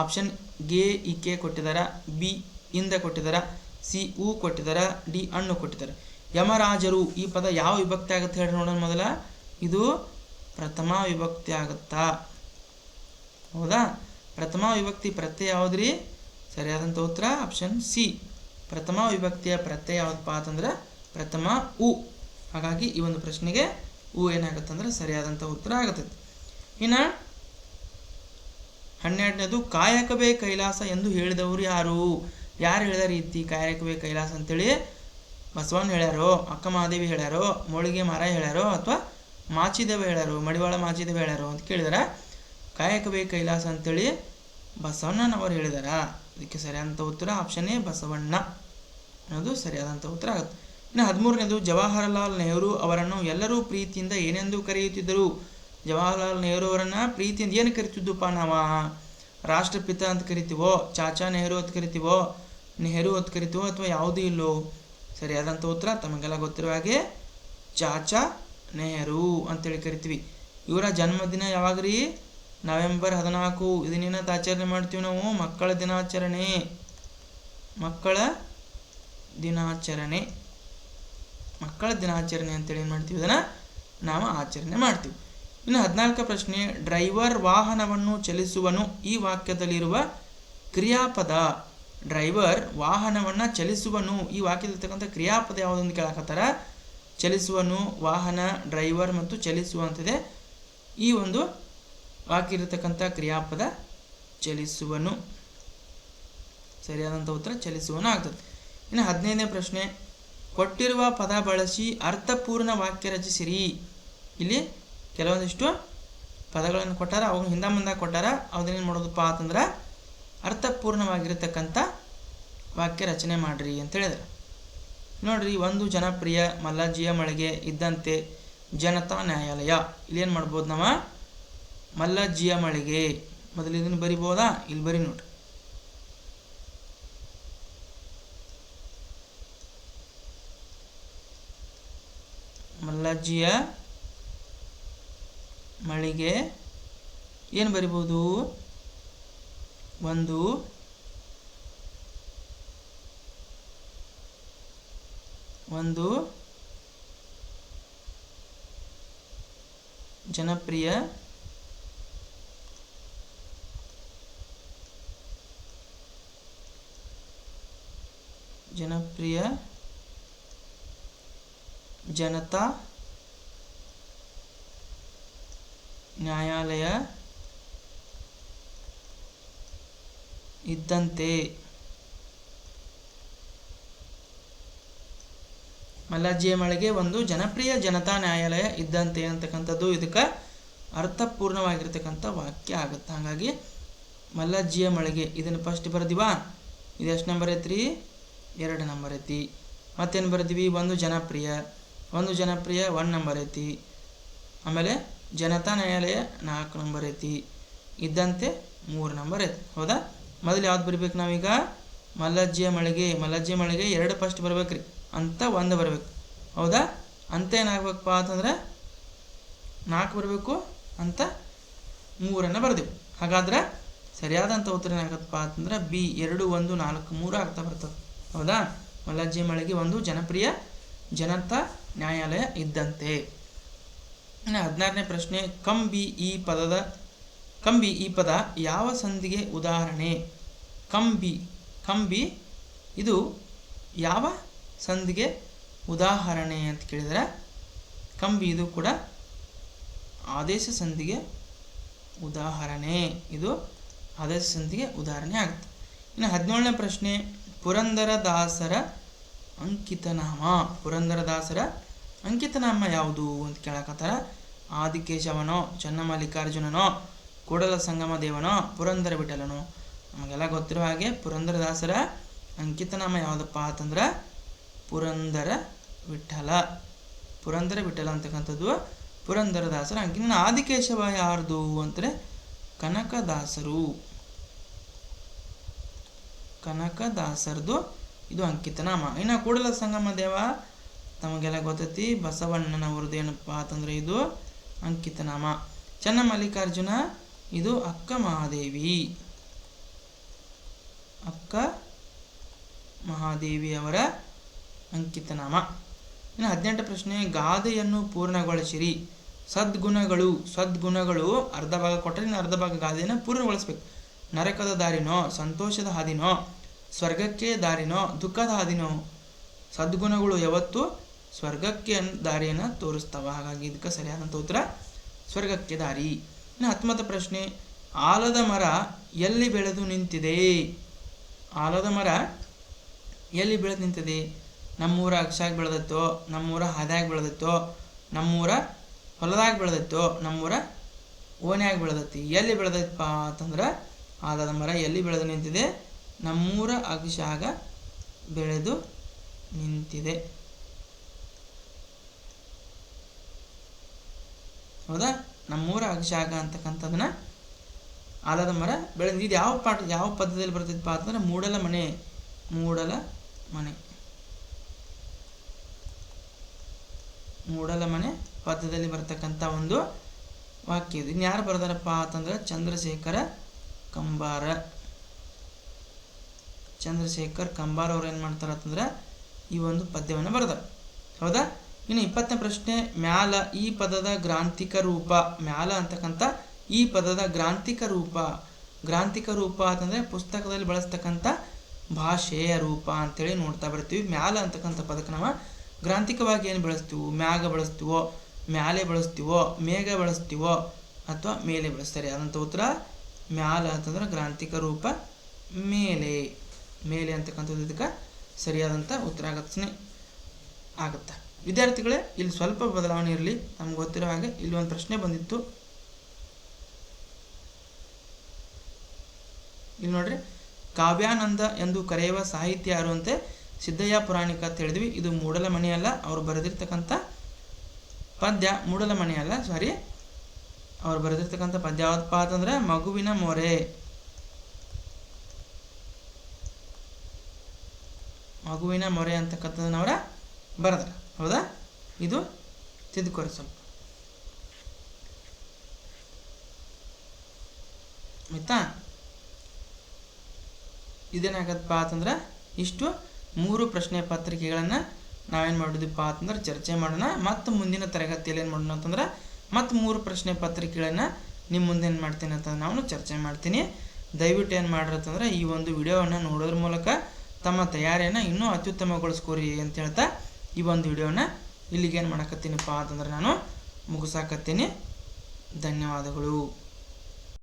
ಆಪ್ಷನ್ ಗೆ ಇಕೆ ಕೊಟ್ಟಿದ್ದಾರೆ, ಬಿ ಇಂದ ಕೊಟ್ಟಿದ್ದಾರೆ, ಸಿ ಉ ಕೊಟ್ಟಿದ್ದಾರೆ, ಡಿ ಅಣ್ಣು ಕೊಟ್ಟಿದ್ದಾರೆ. ಯಮರಾಜರು ಈ ಪದ ಯಾವ ವಿಭಕ್ತಿ ಆಗುತ್ತೆ ಹೇಳಿ ನೋಡೋಣ. ಮೊದಲ ಇದು ಪ್ರಥಮ ವಿಭಕ್ತಿ ಆಗುತ್ತಾ? ಹೌದಾ? ಪ್ರಥಮ ವಿಭಕ್ತಿ ಪ್ರತ್ಯಯ ಯಾವುದ್ರಿ? ಸರಿಯಾದಂಥ ಉತ್ತರ ಆಪ್ಷನ್ ಸಿ. ಪ್ರಥಮ ವಿಭಕ್ತಿಯ ಪ್ರತ್ಯಯ ಯಾವುದಪ್ಪ ಅಂತಂದ್ರೆ ಪ್ರಥಮ ಉ. ಹಾಗಾಗಿ ಈ ಒಂದು ಪ್ರಶ್ನೆಗೆ ಉ ಏನಾಗುತ್ತೆ ಅಂದ್ರೆ ಸರಿಯಾದಂಥ ಉತ್ತರ ಆಗುತ್ತದೆ. ಇನ್ನು 12ನೇದು, ಕಾಯಕವೇ ಕೈಲಾಸ ಎಂದು ಹೇಳಿದವರು ಯಾರು? ಯಾರು ಹೇಳಿದ ರೀತಿ ಕಾಯಕವೇ ಕೈಲಾಸ ಅಂತೇಳಿ ಬಸವಣ್ಣ ಹೇಳ್ಯಾರೋ, ಅಕ್ಕ ಮಹಾದೇವಿ ಹೇಳ್ಯಾರೋ, ಮೋಳಿಗೆ ಮಾರಾಯ ಹೇಳ್ಯಾರೋ, ಅಥವಾ ಮಾಚಿದೇವ ಹೇಳ್ಯಾರೋ, ಮಡಿವಾಳ ಮಾಚಿದೇವ ಹೇಳ್ಯಾರೋ ಅಂತ ಕೇಳಿದಾರೆ. ಕಾಯಕವೇ ಕೈಲಾಸ ಅಂತೇಳಿ ಬಸವಣ್ಣನವರು ಹೇಳಿದಾರ. ಇದಕ್ಕೆ ಸರಿಯಾದಂಥ ಉತ್ತರ ಆಪ್ಷನ್ ಎ ಬಸವಣ್ಣ ಅನ್ನೋದು ಸರಿಯಾದಂಥ ಉತ್ತರ ಆಗುತ್ತೆ. ಇನ್ನು 13ನೇದು, ಜವಾಹರಲಾಲ್ ನೆಹರು ಅವರನ್ನು ಎಲ್ಲರೂ ಪ್ರೀತಿಯಿಂದ ಏನೆಂದು ಕರೆಯುತ್ತಿದ್ದರು? ಜವಾಹರಲಾಲ್ ನೆಹರು ಅವರನ್ನು ಪ್ರೀತಿಯಿಂದ ಏನು ಕರಿತಿದ್ದಪ್ಪ? ನಾವು ರಾಷ್ಟ್ರಪಿತ ಅಂತ ಕರಿತೀವೋ, ಚಾಚಾ ನೆಹರು ಅಂತ ಕರಿತೀವೋ, ನೆಹರು ಅಂತ ಕರಿತೀವೋ, ಅಥವಾ ಯಾವುದೂ ಇಲ್ಲೋ? ಸರಿಯಾದಂಥ ಉತ್ತರ ತಮಗೆಲ್ಲ ಗೊತ್ತಿರುವ ಹಾಗೆ ಚಾಚಾ ನೆಹರು ಅಂತೇಳಿ ಕರಿತೀವಿ. ಇವರ ಜನ್ಮದಿನ ಯಾವಾಗ ರೀ? ನವೆಂಬರ್ 14. ಇದನ್ನೇನಂತ ಆಚರಣೆ ಮಾಡ್ತೀವಿ ನಾವು? ಮಕ್ಕಳ ದಿನಾಚರಣೆ. ಮಕ್ಕಳ ದಿನಾಚರಣೆ ಅಂತೇಳಿ ಏನು ಮಾಡ್ತೀವಿ? ಇದನ್ನು ನಾವು ಆಚರಣೆ ಮಾಡ್ತೀವಿ. ಇನ್ನು 14ನೇ ಪ್ರಶ್ನೆ, ಡ್ರೈವರ್ ವಾಹನವನ್ನು ಚಲಿಸುವನು ಈ ವಾಕ್ಯದಲ್ಲಿರುವ ಕ್ರಿಯಾಪದ. ಡ್ರೈವರ್ ವಾಹನವನ್ನು ಚಲಿಸುವನು ಈ ವಾಕ್ಯದಲ್ಲಿರ್ತಕ್ಕಂಥ ಕ್ರಿಯಾಪದ ಯಾವುದೊಂದು ಕೇಳಕತ್ತಾರ. ಚಲಿಸುವನು, ವಾಹನ, ಡ್ರೈವರ್ ಮತ್ತು ಚಲಿಸುವಂತಿದೆ. ಈ ಒಂದು ವಾಕ್ಯ ಇರತಕ್ಕಂಥ ಕ್ರಿಯಾಪದ ಚಲಿಸುವನು. ಸರಿಯಾದಂಥ ಉತ್ತರ ಚಲಿಸುವನು ಆಗ್ತದೆ. ಇನ್ನು 15ನೇ ಪ್ರಶ್ನೆ, ಕೊಟ್ಟಿರುವ ಪದ ಬಳಸಿ ಅರ್ಥಪೂರ್ಣ ವಾಕ್ಯ ರಚಿಸಿರಿ. ಇಲ್ಲಿ ಕೆಲವೊಂದಿಷ್ಟು ಪದಗಳನ್ನು ಕೊಟ್ಟಾರ, ಅವು ಹಿಂದೆ ಮುಂದೆ ಕೊಟ್ಟಾರ. ಅದನ್ನೇನು ಮಾಡೋದಪ್ಪ ಅಂತಂದ್ರೆ ಅರ್ಥಪೂರ್ಣವಾಗಿರತಕ್ಕಂಥ ವಾಕ್ಯ ರಚನೆ ಮಾಡಿರಿ ಅಂತ ಹೇಳಿದ್ರು. ನೋಡ್ರಿ, ಒಂದು ಜನಪ್ರಿಯ, ಮಲ್ಲಜ್ಜಿಯ ಮಳೆಗೆ, ಇದ್ದಂತೆ, ಜನತಾ ನ್ಯಾಯಾಲಯ. ಇಲ್ಲೇನು ಮಾಡ್ಬೋದು ನಾವು? ಮಲ್ಲಜ್ಜಿಯ ಮಳೆಗೆ ಮೊದಲು ಇದನ್ನು ಬರಿಬೋದಾ? ಇಲ್ಲಿ ಬರಿ ನೋಡ್ರಿ. ಮಲ್ಲಜ್ಜಿಯ ಮಳೆಗೆ ಏನು ಬರಿಬೋದು? ಒಂದು ಜನಪ್ರಿಯ ಜನತಾ ನ್ಯಾಯಾಲಯ ಇದ್ದಂತೆ. ಮಲ್ಲಜ್ಜಿಯ ಮಳೆಗೆ ಒಂದು ಜನಪ್ರಿಯ ಜನತಾ ನ್ಯಾಯಾಲಯ ಇದ್ದಂತೆ ಅಂತಕ್ಕಂಥದ್ದು ಇದಕ್ಕೆ ಅರ್ಥಪೂರ್ಣವಾಗಿರ್ತಕ್ಕಂಥ ವಾಕ್ಯ ಆಗುತ್ತೆ. ಹಾಗಾಗಿ ಮಲ್ಲಜ್ಜಿಯ ಮಳೆಗೆ ಇದನ್ನು ಫಸ್ಟ್ ಬರೆದಿವಾ? ಇದು ಎಷ್ಟು ನಂಬರ್ ಐತ್ರಿ? 2 ನಂಬರ್ ಐತಿ. ಮತ್ತೇನು ಬರೆದಿವಿ? ಒಂದು ಜನಪ್ರಿಯ 1 ನಂಬರ್ ಐತಿ. ಆಮೇಲೆ ಜನತಾ ನ್ಯಾಯಾಲಯ 4 ನಂಬರ್ ಐತಿ. ಇದ್ದಂತೆ 3 ನಂಬರ್ ಐತಿ. ಹೌದಾ? ಮೊದಲು ಯಾವ್ದು ಬರಿಬೇಕು ನಾವೀಗ? ಮಲ್ಲಜ್ಜಿಯ ಮಳೆಗೆ 2 ಫಸ್ಟ್ ಬರ್ಬೇಕ್ರಿ. ಅಂತ 1 ಬರಬೇಕು. ಹೌದಾ? ಅಂತ ಏನಾಗಬೇಕಪ್ಪ ಅಂತಂದ್ರೆ 4 ಬರಬೇಕು. ಅಂತ 3 ಬರ್ದೇವು. ಹಾಗಾದ್ರೆ ಸರಿಯಾದಂಥ ಉತ್ತರ ಏನಾಗತ್ತಪ್ಪ ಅಂತಂದ್ರೆ ಬಿ 2, 1, 4, 3 ಆಗ್ತಾ ಬರ್ತದೆ. ಹೌದಾ? ಮಲ್ಲಜ್ಜಿಯ ಮಳೆಗೆ ಒಂದು ಜನಪ್ರಿಯ ಜನತಾ ನ್ಯಾಯಾಲಯ ಇದ್ದಂತೆ. ಇನ್ನು 16ನೇ ಪ್ರಶ್ನೆ, ಕಂಬಿ ಈ ಪದ ಯಾವ ಸಂಧಿಗೆ ಉದಾಹರಣೆ? ಕಂಬಿ ಇದು ಯಾವ ಸಂಧಿಗೆ ಉದಾಹರಣೆ ಅಂತ ಕೇಳಿದರೆ, ಕಂಬಿ ಇದು ಕೂಡ ಆದೇಶ ಸಂಧಿಗೆ ಉದಾಹರಣೆ. ಇದು ಆದೇಶ ಸಂಧಿಗೆ ಉದಾಹರಣೆ ಆಗುತ್ತೆ. ಇನ್ನು 17ನೇ ಪ್ರಶ್ನೆ, ಪುರಂದರದಾಸರ ಅಂಕಿತನಾಮ ಯಾವುದು ಅಂತ ಕೇಳಕತ್ತಾರ. ಆದಿಕೇಶವನೋ, ಚನ್ನಮಲ್ಲಿಕಾರ್ಜುನನೋ, ಕೂಡಲ ಸಂಗಮ ದೇವನೋ, ಪುರಂದರ ವಿಠಲನೋ? ನಮಗೆಲ್ಲ ಗೊತ್ತಿರೋ ಹಾಗೆ ಪುರಂದರದಾಸರ ಅಂಕಿತನಾಮ ಯಾವುದಪ್ಪ ಅಂತಂದ್ರೆ ಪುರಂದರ ವಿಠಲ ಅಂತಕ್ಕಂಥದ್ದು ಪುರಂದರದಾಸರ ಅಂಕಿತ. ಆದಿಕೇಶವ ಯಾರ್ದು ಅಂದರೆ ಕನಕದಾಸರದು ಇದು ಅಂಕಿತನಾಮ. ಇನ್ನು ಕೂಡಲ ಸಂಗಮ ದೇವ ತಮಗೆಲ್ಲ ಗೊತ್ತೈತಿ, ಬಸವಣ್ಣನವ್ರದ್ದು ಏನಪ್ಪ ಅಂತಂದ್ರೆ ಇದು ಅಂಕಿತನಾಮ. ಚನ್ನಮಲ್ಲಿಕಾರ್ಜುನ ಇದು ಅಕ್ಕ ಮಹಾದೇವಿ ಅವರ ಅಂಕಿತನಾಮ. ಇನ್ನು 18ನೇ ಪ್ರಶ್ನೆ, ಗಾದೆಯನ್ನು ಪೂರ್ಣಗೊಳಿಸಿರಿ. ಸದ್ಗುಣಗಳು ಅರ್ಧ ಭಾಗ ಕೊಟ್ಟರೆ ಇನ್ನು ಅರ್ಧ ಭಾಗ ಗಾದೆಯನ್ನು ಪೂರ್ಣಗೊಳಿಸ್ಬೇಕು. ನರಕದ ದಾರಿನೋ, ಸಂತೋಷದ ಹಾದಿನೋ, ಸ್ವರ್ಗಕ್ಕೆ ದಾರಿನೋ, ದುಃಖದ ಹಾದಿನೋ? ಸದ್ಗುಣಗಳು ಯಾವತ್ತು ಸ್ವರ್ಗಕ್ಕೆ ದಾರಿಯನ್ನು ತೋರಿಸ್ತಾವ. ಹಾಗಾಗಿ ಇದಕ್ಕೆ ಸರಿಯಾದಂಥ ಉತ್ತರ ಸ್ವರ್ಗಕ್ಕೆ ದಾರಿ. ಇನ್ನು 19ನೇ ಪ್ರಶ್ನೆ, ಆಲದ ಮರ ಎಲ್ಲಿ ಬೆಳೆದು ನಿಂತಿದೆ? ನಮ್ಮೂರ ಅಗಸ್ಯಾಗ ಬೆಳೆದೈತೋ, ನಮ್ಮೂರ ಹಾದ್ಯಾಗ ಬೆಳೆದೈತೋ, ನಮ್ಮೂರ ಹೊಲದಾಗ ಬೆಳೆದೈತೋ, ನಮ್ಮೂರ ಓನ್ಯಾಗ ಬೆಳೆದೈತಿ. ಎಲ್ಲಿ ಬೆಳೆದೈತಪ್ಪ ಅಂತಂದ್ರೆ ಆಲದ ಮರ ಎಲ್ಲಿ ಬೆಳೆದು ನಿಂತಿದೆ? ನಮ್ಮೂರ ಅಗಸ್ಯಾಗ ಬೆಳೆದು ನಿಂತಿದೆ. ಹೌದಾ? ನಮ್ಮೂರ ಅಗಸ್ಯಾಗ ಅಂತಕ್ಕಂಥದನ್ನ ಆಲದ ಮರ ಬೆಳೆದು. ಇದು ಯಾವ ಪದ್ಯದಲ್ಲಿ ಬರ್ತೈತಪ್ಪ ಅಂತಂದ್ರೆ ಮೂಡಲ ಮನೆ ಪದ್ಯದಲ್ಲಿ ಬರ್ತಕ್ಕಂಥ ಒಂದು ವಾಕ್ಯ ಇದು. ಇನ್ನು ಯಾರು ಬರ್ದಾರಪ್ಪ ಅಂತಂದ್ರೆ ಚಂದ್ರಶೇಖರ ಕಂಬಾರ ಅವ್ರು ಏನು ಮಾಡ್ತಾರ ಅಂತಂದ್ರೆ ಈ ಒಂದು ಪದ್ಯವನ್ನು ಬರೆದಾರ. ಹೌದಾ? ಇನ್ನು 20ನೇ ಪ್ರಶ್ನೆ, ಮ್ಯಾಲ ಈ ಪದದ ಗ್ರಾಂಥಿಕ ರೂಪ. ಮ್ಯಾಲ ಅಂತಕ್ಕಂಥ ಈ ಪದದ ಗ್ರಾಂಥಿಕ ರೂಪ ಅಂತಂದರೆ ಪುಸ್ತಕದಲ್ಲಿ ಬಳಸ್ತಕ್ಕಂಥ ಭಾಷೆಯ ರೂಪ ಅಂತೇಳಿ ನೋಡ್ತಾ ಬರ್ತೀವಿ. ಮ್ಯಾಲ ಅಂತಕ್ಕಂಥ ಪದಕ್ಕೆ ನಾವು ಗ್ರಾಂಥಿಕವಾಗಿ ಏನು ಬಳಸ್ತೀವೋ, ಮ್ಯಾಗ ಬಳಸ್ತೀವೋ, ಮ್ಯಾಲೆ ಬಳಸ್ತೀವೋ, ಮೇಘ ಬಳಸ್ತೀವೋ ಅಥವಾ ಮೇಲೆ ಬಳಸ್ತಾರೆ. ಅದಂಥ ಉತ್ತರ ಮ್ಯಾಲ ಅಂತಂದ್ರೆ ಗ್ರಾಂಥಿಕ ರೂಪ ಮೇಲೆ ಅಂತಕ್ಕಂಥದ್ದು ಇದಕ್ಕೆ ಸರಿಯಾದಂಥ ಉತ್ತರ ಆಗುತ್ತೆ. ವಿದ್ಯಾರ್ಥಿಗಳೇ, ಇಲ್ಲಿ ಸ್ವಲ್ಪ ಬದಲಾವಣೆ ಇರಲಿ. ನಮ್ಗೆ ಗೊತ್ತಿರೋ ಹಾಗೆ ಇಲ್ಲಿ ಒಂದು ಪ್ರಶ್ನೆ ಬಂದಿತ್ತು. ಇಲ್ಲಿ ನೋಡ್ರಿ, ಕಾವ್ಯಾನಂದ ಎಂದು ಕರೆಯುವ ಸಾಹಿತ್ಯ ಯಾರು ಅಂತೆ? ಸಿದ್ದಯ್ಯ ಪುರಾಣಿಕ ಅಂತ ಹೇಳಿದ್ವಿ. ಇದು ಮೂಡಲ ಮನೆಯಲ್ಲ, ಅವರು ಬರೆದಿರ್ತಕ್ಕಂಥ ಪದ್ಯ ಮೂಡಲ ಮನೆಯಲ್ಲ, ಅವ್ರು ಬರೆದಿರ್ತಕ್ಕಂಥ ಪದ್ಯ ಯಾವತ್ತಪ್ಪ ಅಂತಂದ್ರೆ ಮಗುವಿನ ಮೊರೆ ಅಂತಕ್ಕಂಥದ್ದನ್ನ ಅವರ ಬರೆದಾರ. ಹೌದಾ? ಇದು ತಿದ್ದುಕೊರಿ ಸ್ವಲ್ಪ ಆಯ್ತಾ? ಇದೇನಾಗತ್ತಪ್ಪ ಅಂತಂದ್ರೆ ಇಷ್ಟು 3 ಪ್ರಶ್ನೆ ಪತ್ರಿಕೆಗಳನ್ನು ನಾವೇನು ಮಾಡಿದ್ವಿಪ್ಪ ಅಂತಂದ್ರೆ ಚರ್ಚೆ ಮಾಡೋಣ. ಮತ್ತು ಮುಂದಿನ ತರಗತಿಯಲ್ಲಿ ಏನು ಮಾಡೋಣ ಅಂತಂದ್ರೆ ಮತ್ತು 3 ಪ್ರಶ್ನೆ ಪತ್ರಿಕೆಗಳನ್ನು ನಿಮ್ಮ ಮುಂದೆ ಏನು ಮಾಡ್ತೀನಿ ಅಂತ ನಾನು ಚರ್ಚೆ ಮಾಡ್ತೀನಿ. ದಯವಿಟ್ಟು ಏನು ಮಾಡಿರತ್ತಂದ್ರೆ ಈ ಒಂದು ವಿಡಿಯೋವನ್ನು ನೋಡೋದ್ರ ಮೂಲಕ ತಮ್ಮ ತಯಾರಿಯನ್ನು ಇನ್ನೂ ಅತ್ಯುತ್ತಮಗೊಳಿಸ್ಕೋರಿ ಅಂತ ಹೇಳ್ತಾ ಈ ಒಂದು ವಿಡಿಯೋನ ಇಲ್ಲಿಗೇನು ಮಾಡಕತ್ತೀನಿಪ್ಪ ಅಂತಂದ್ರೆ ನಾನು ಮುಗಿಸಾಕತ್ತೀನಿ. ಧನ್ಯವಾದಗಳು.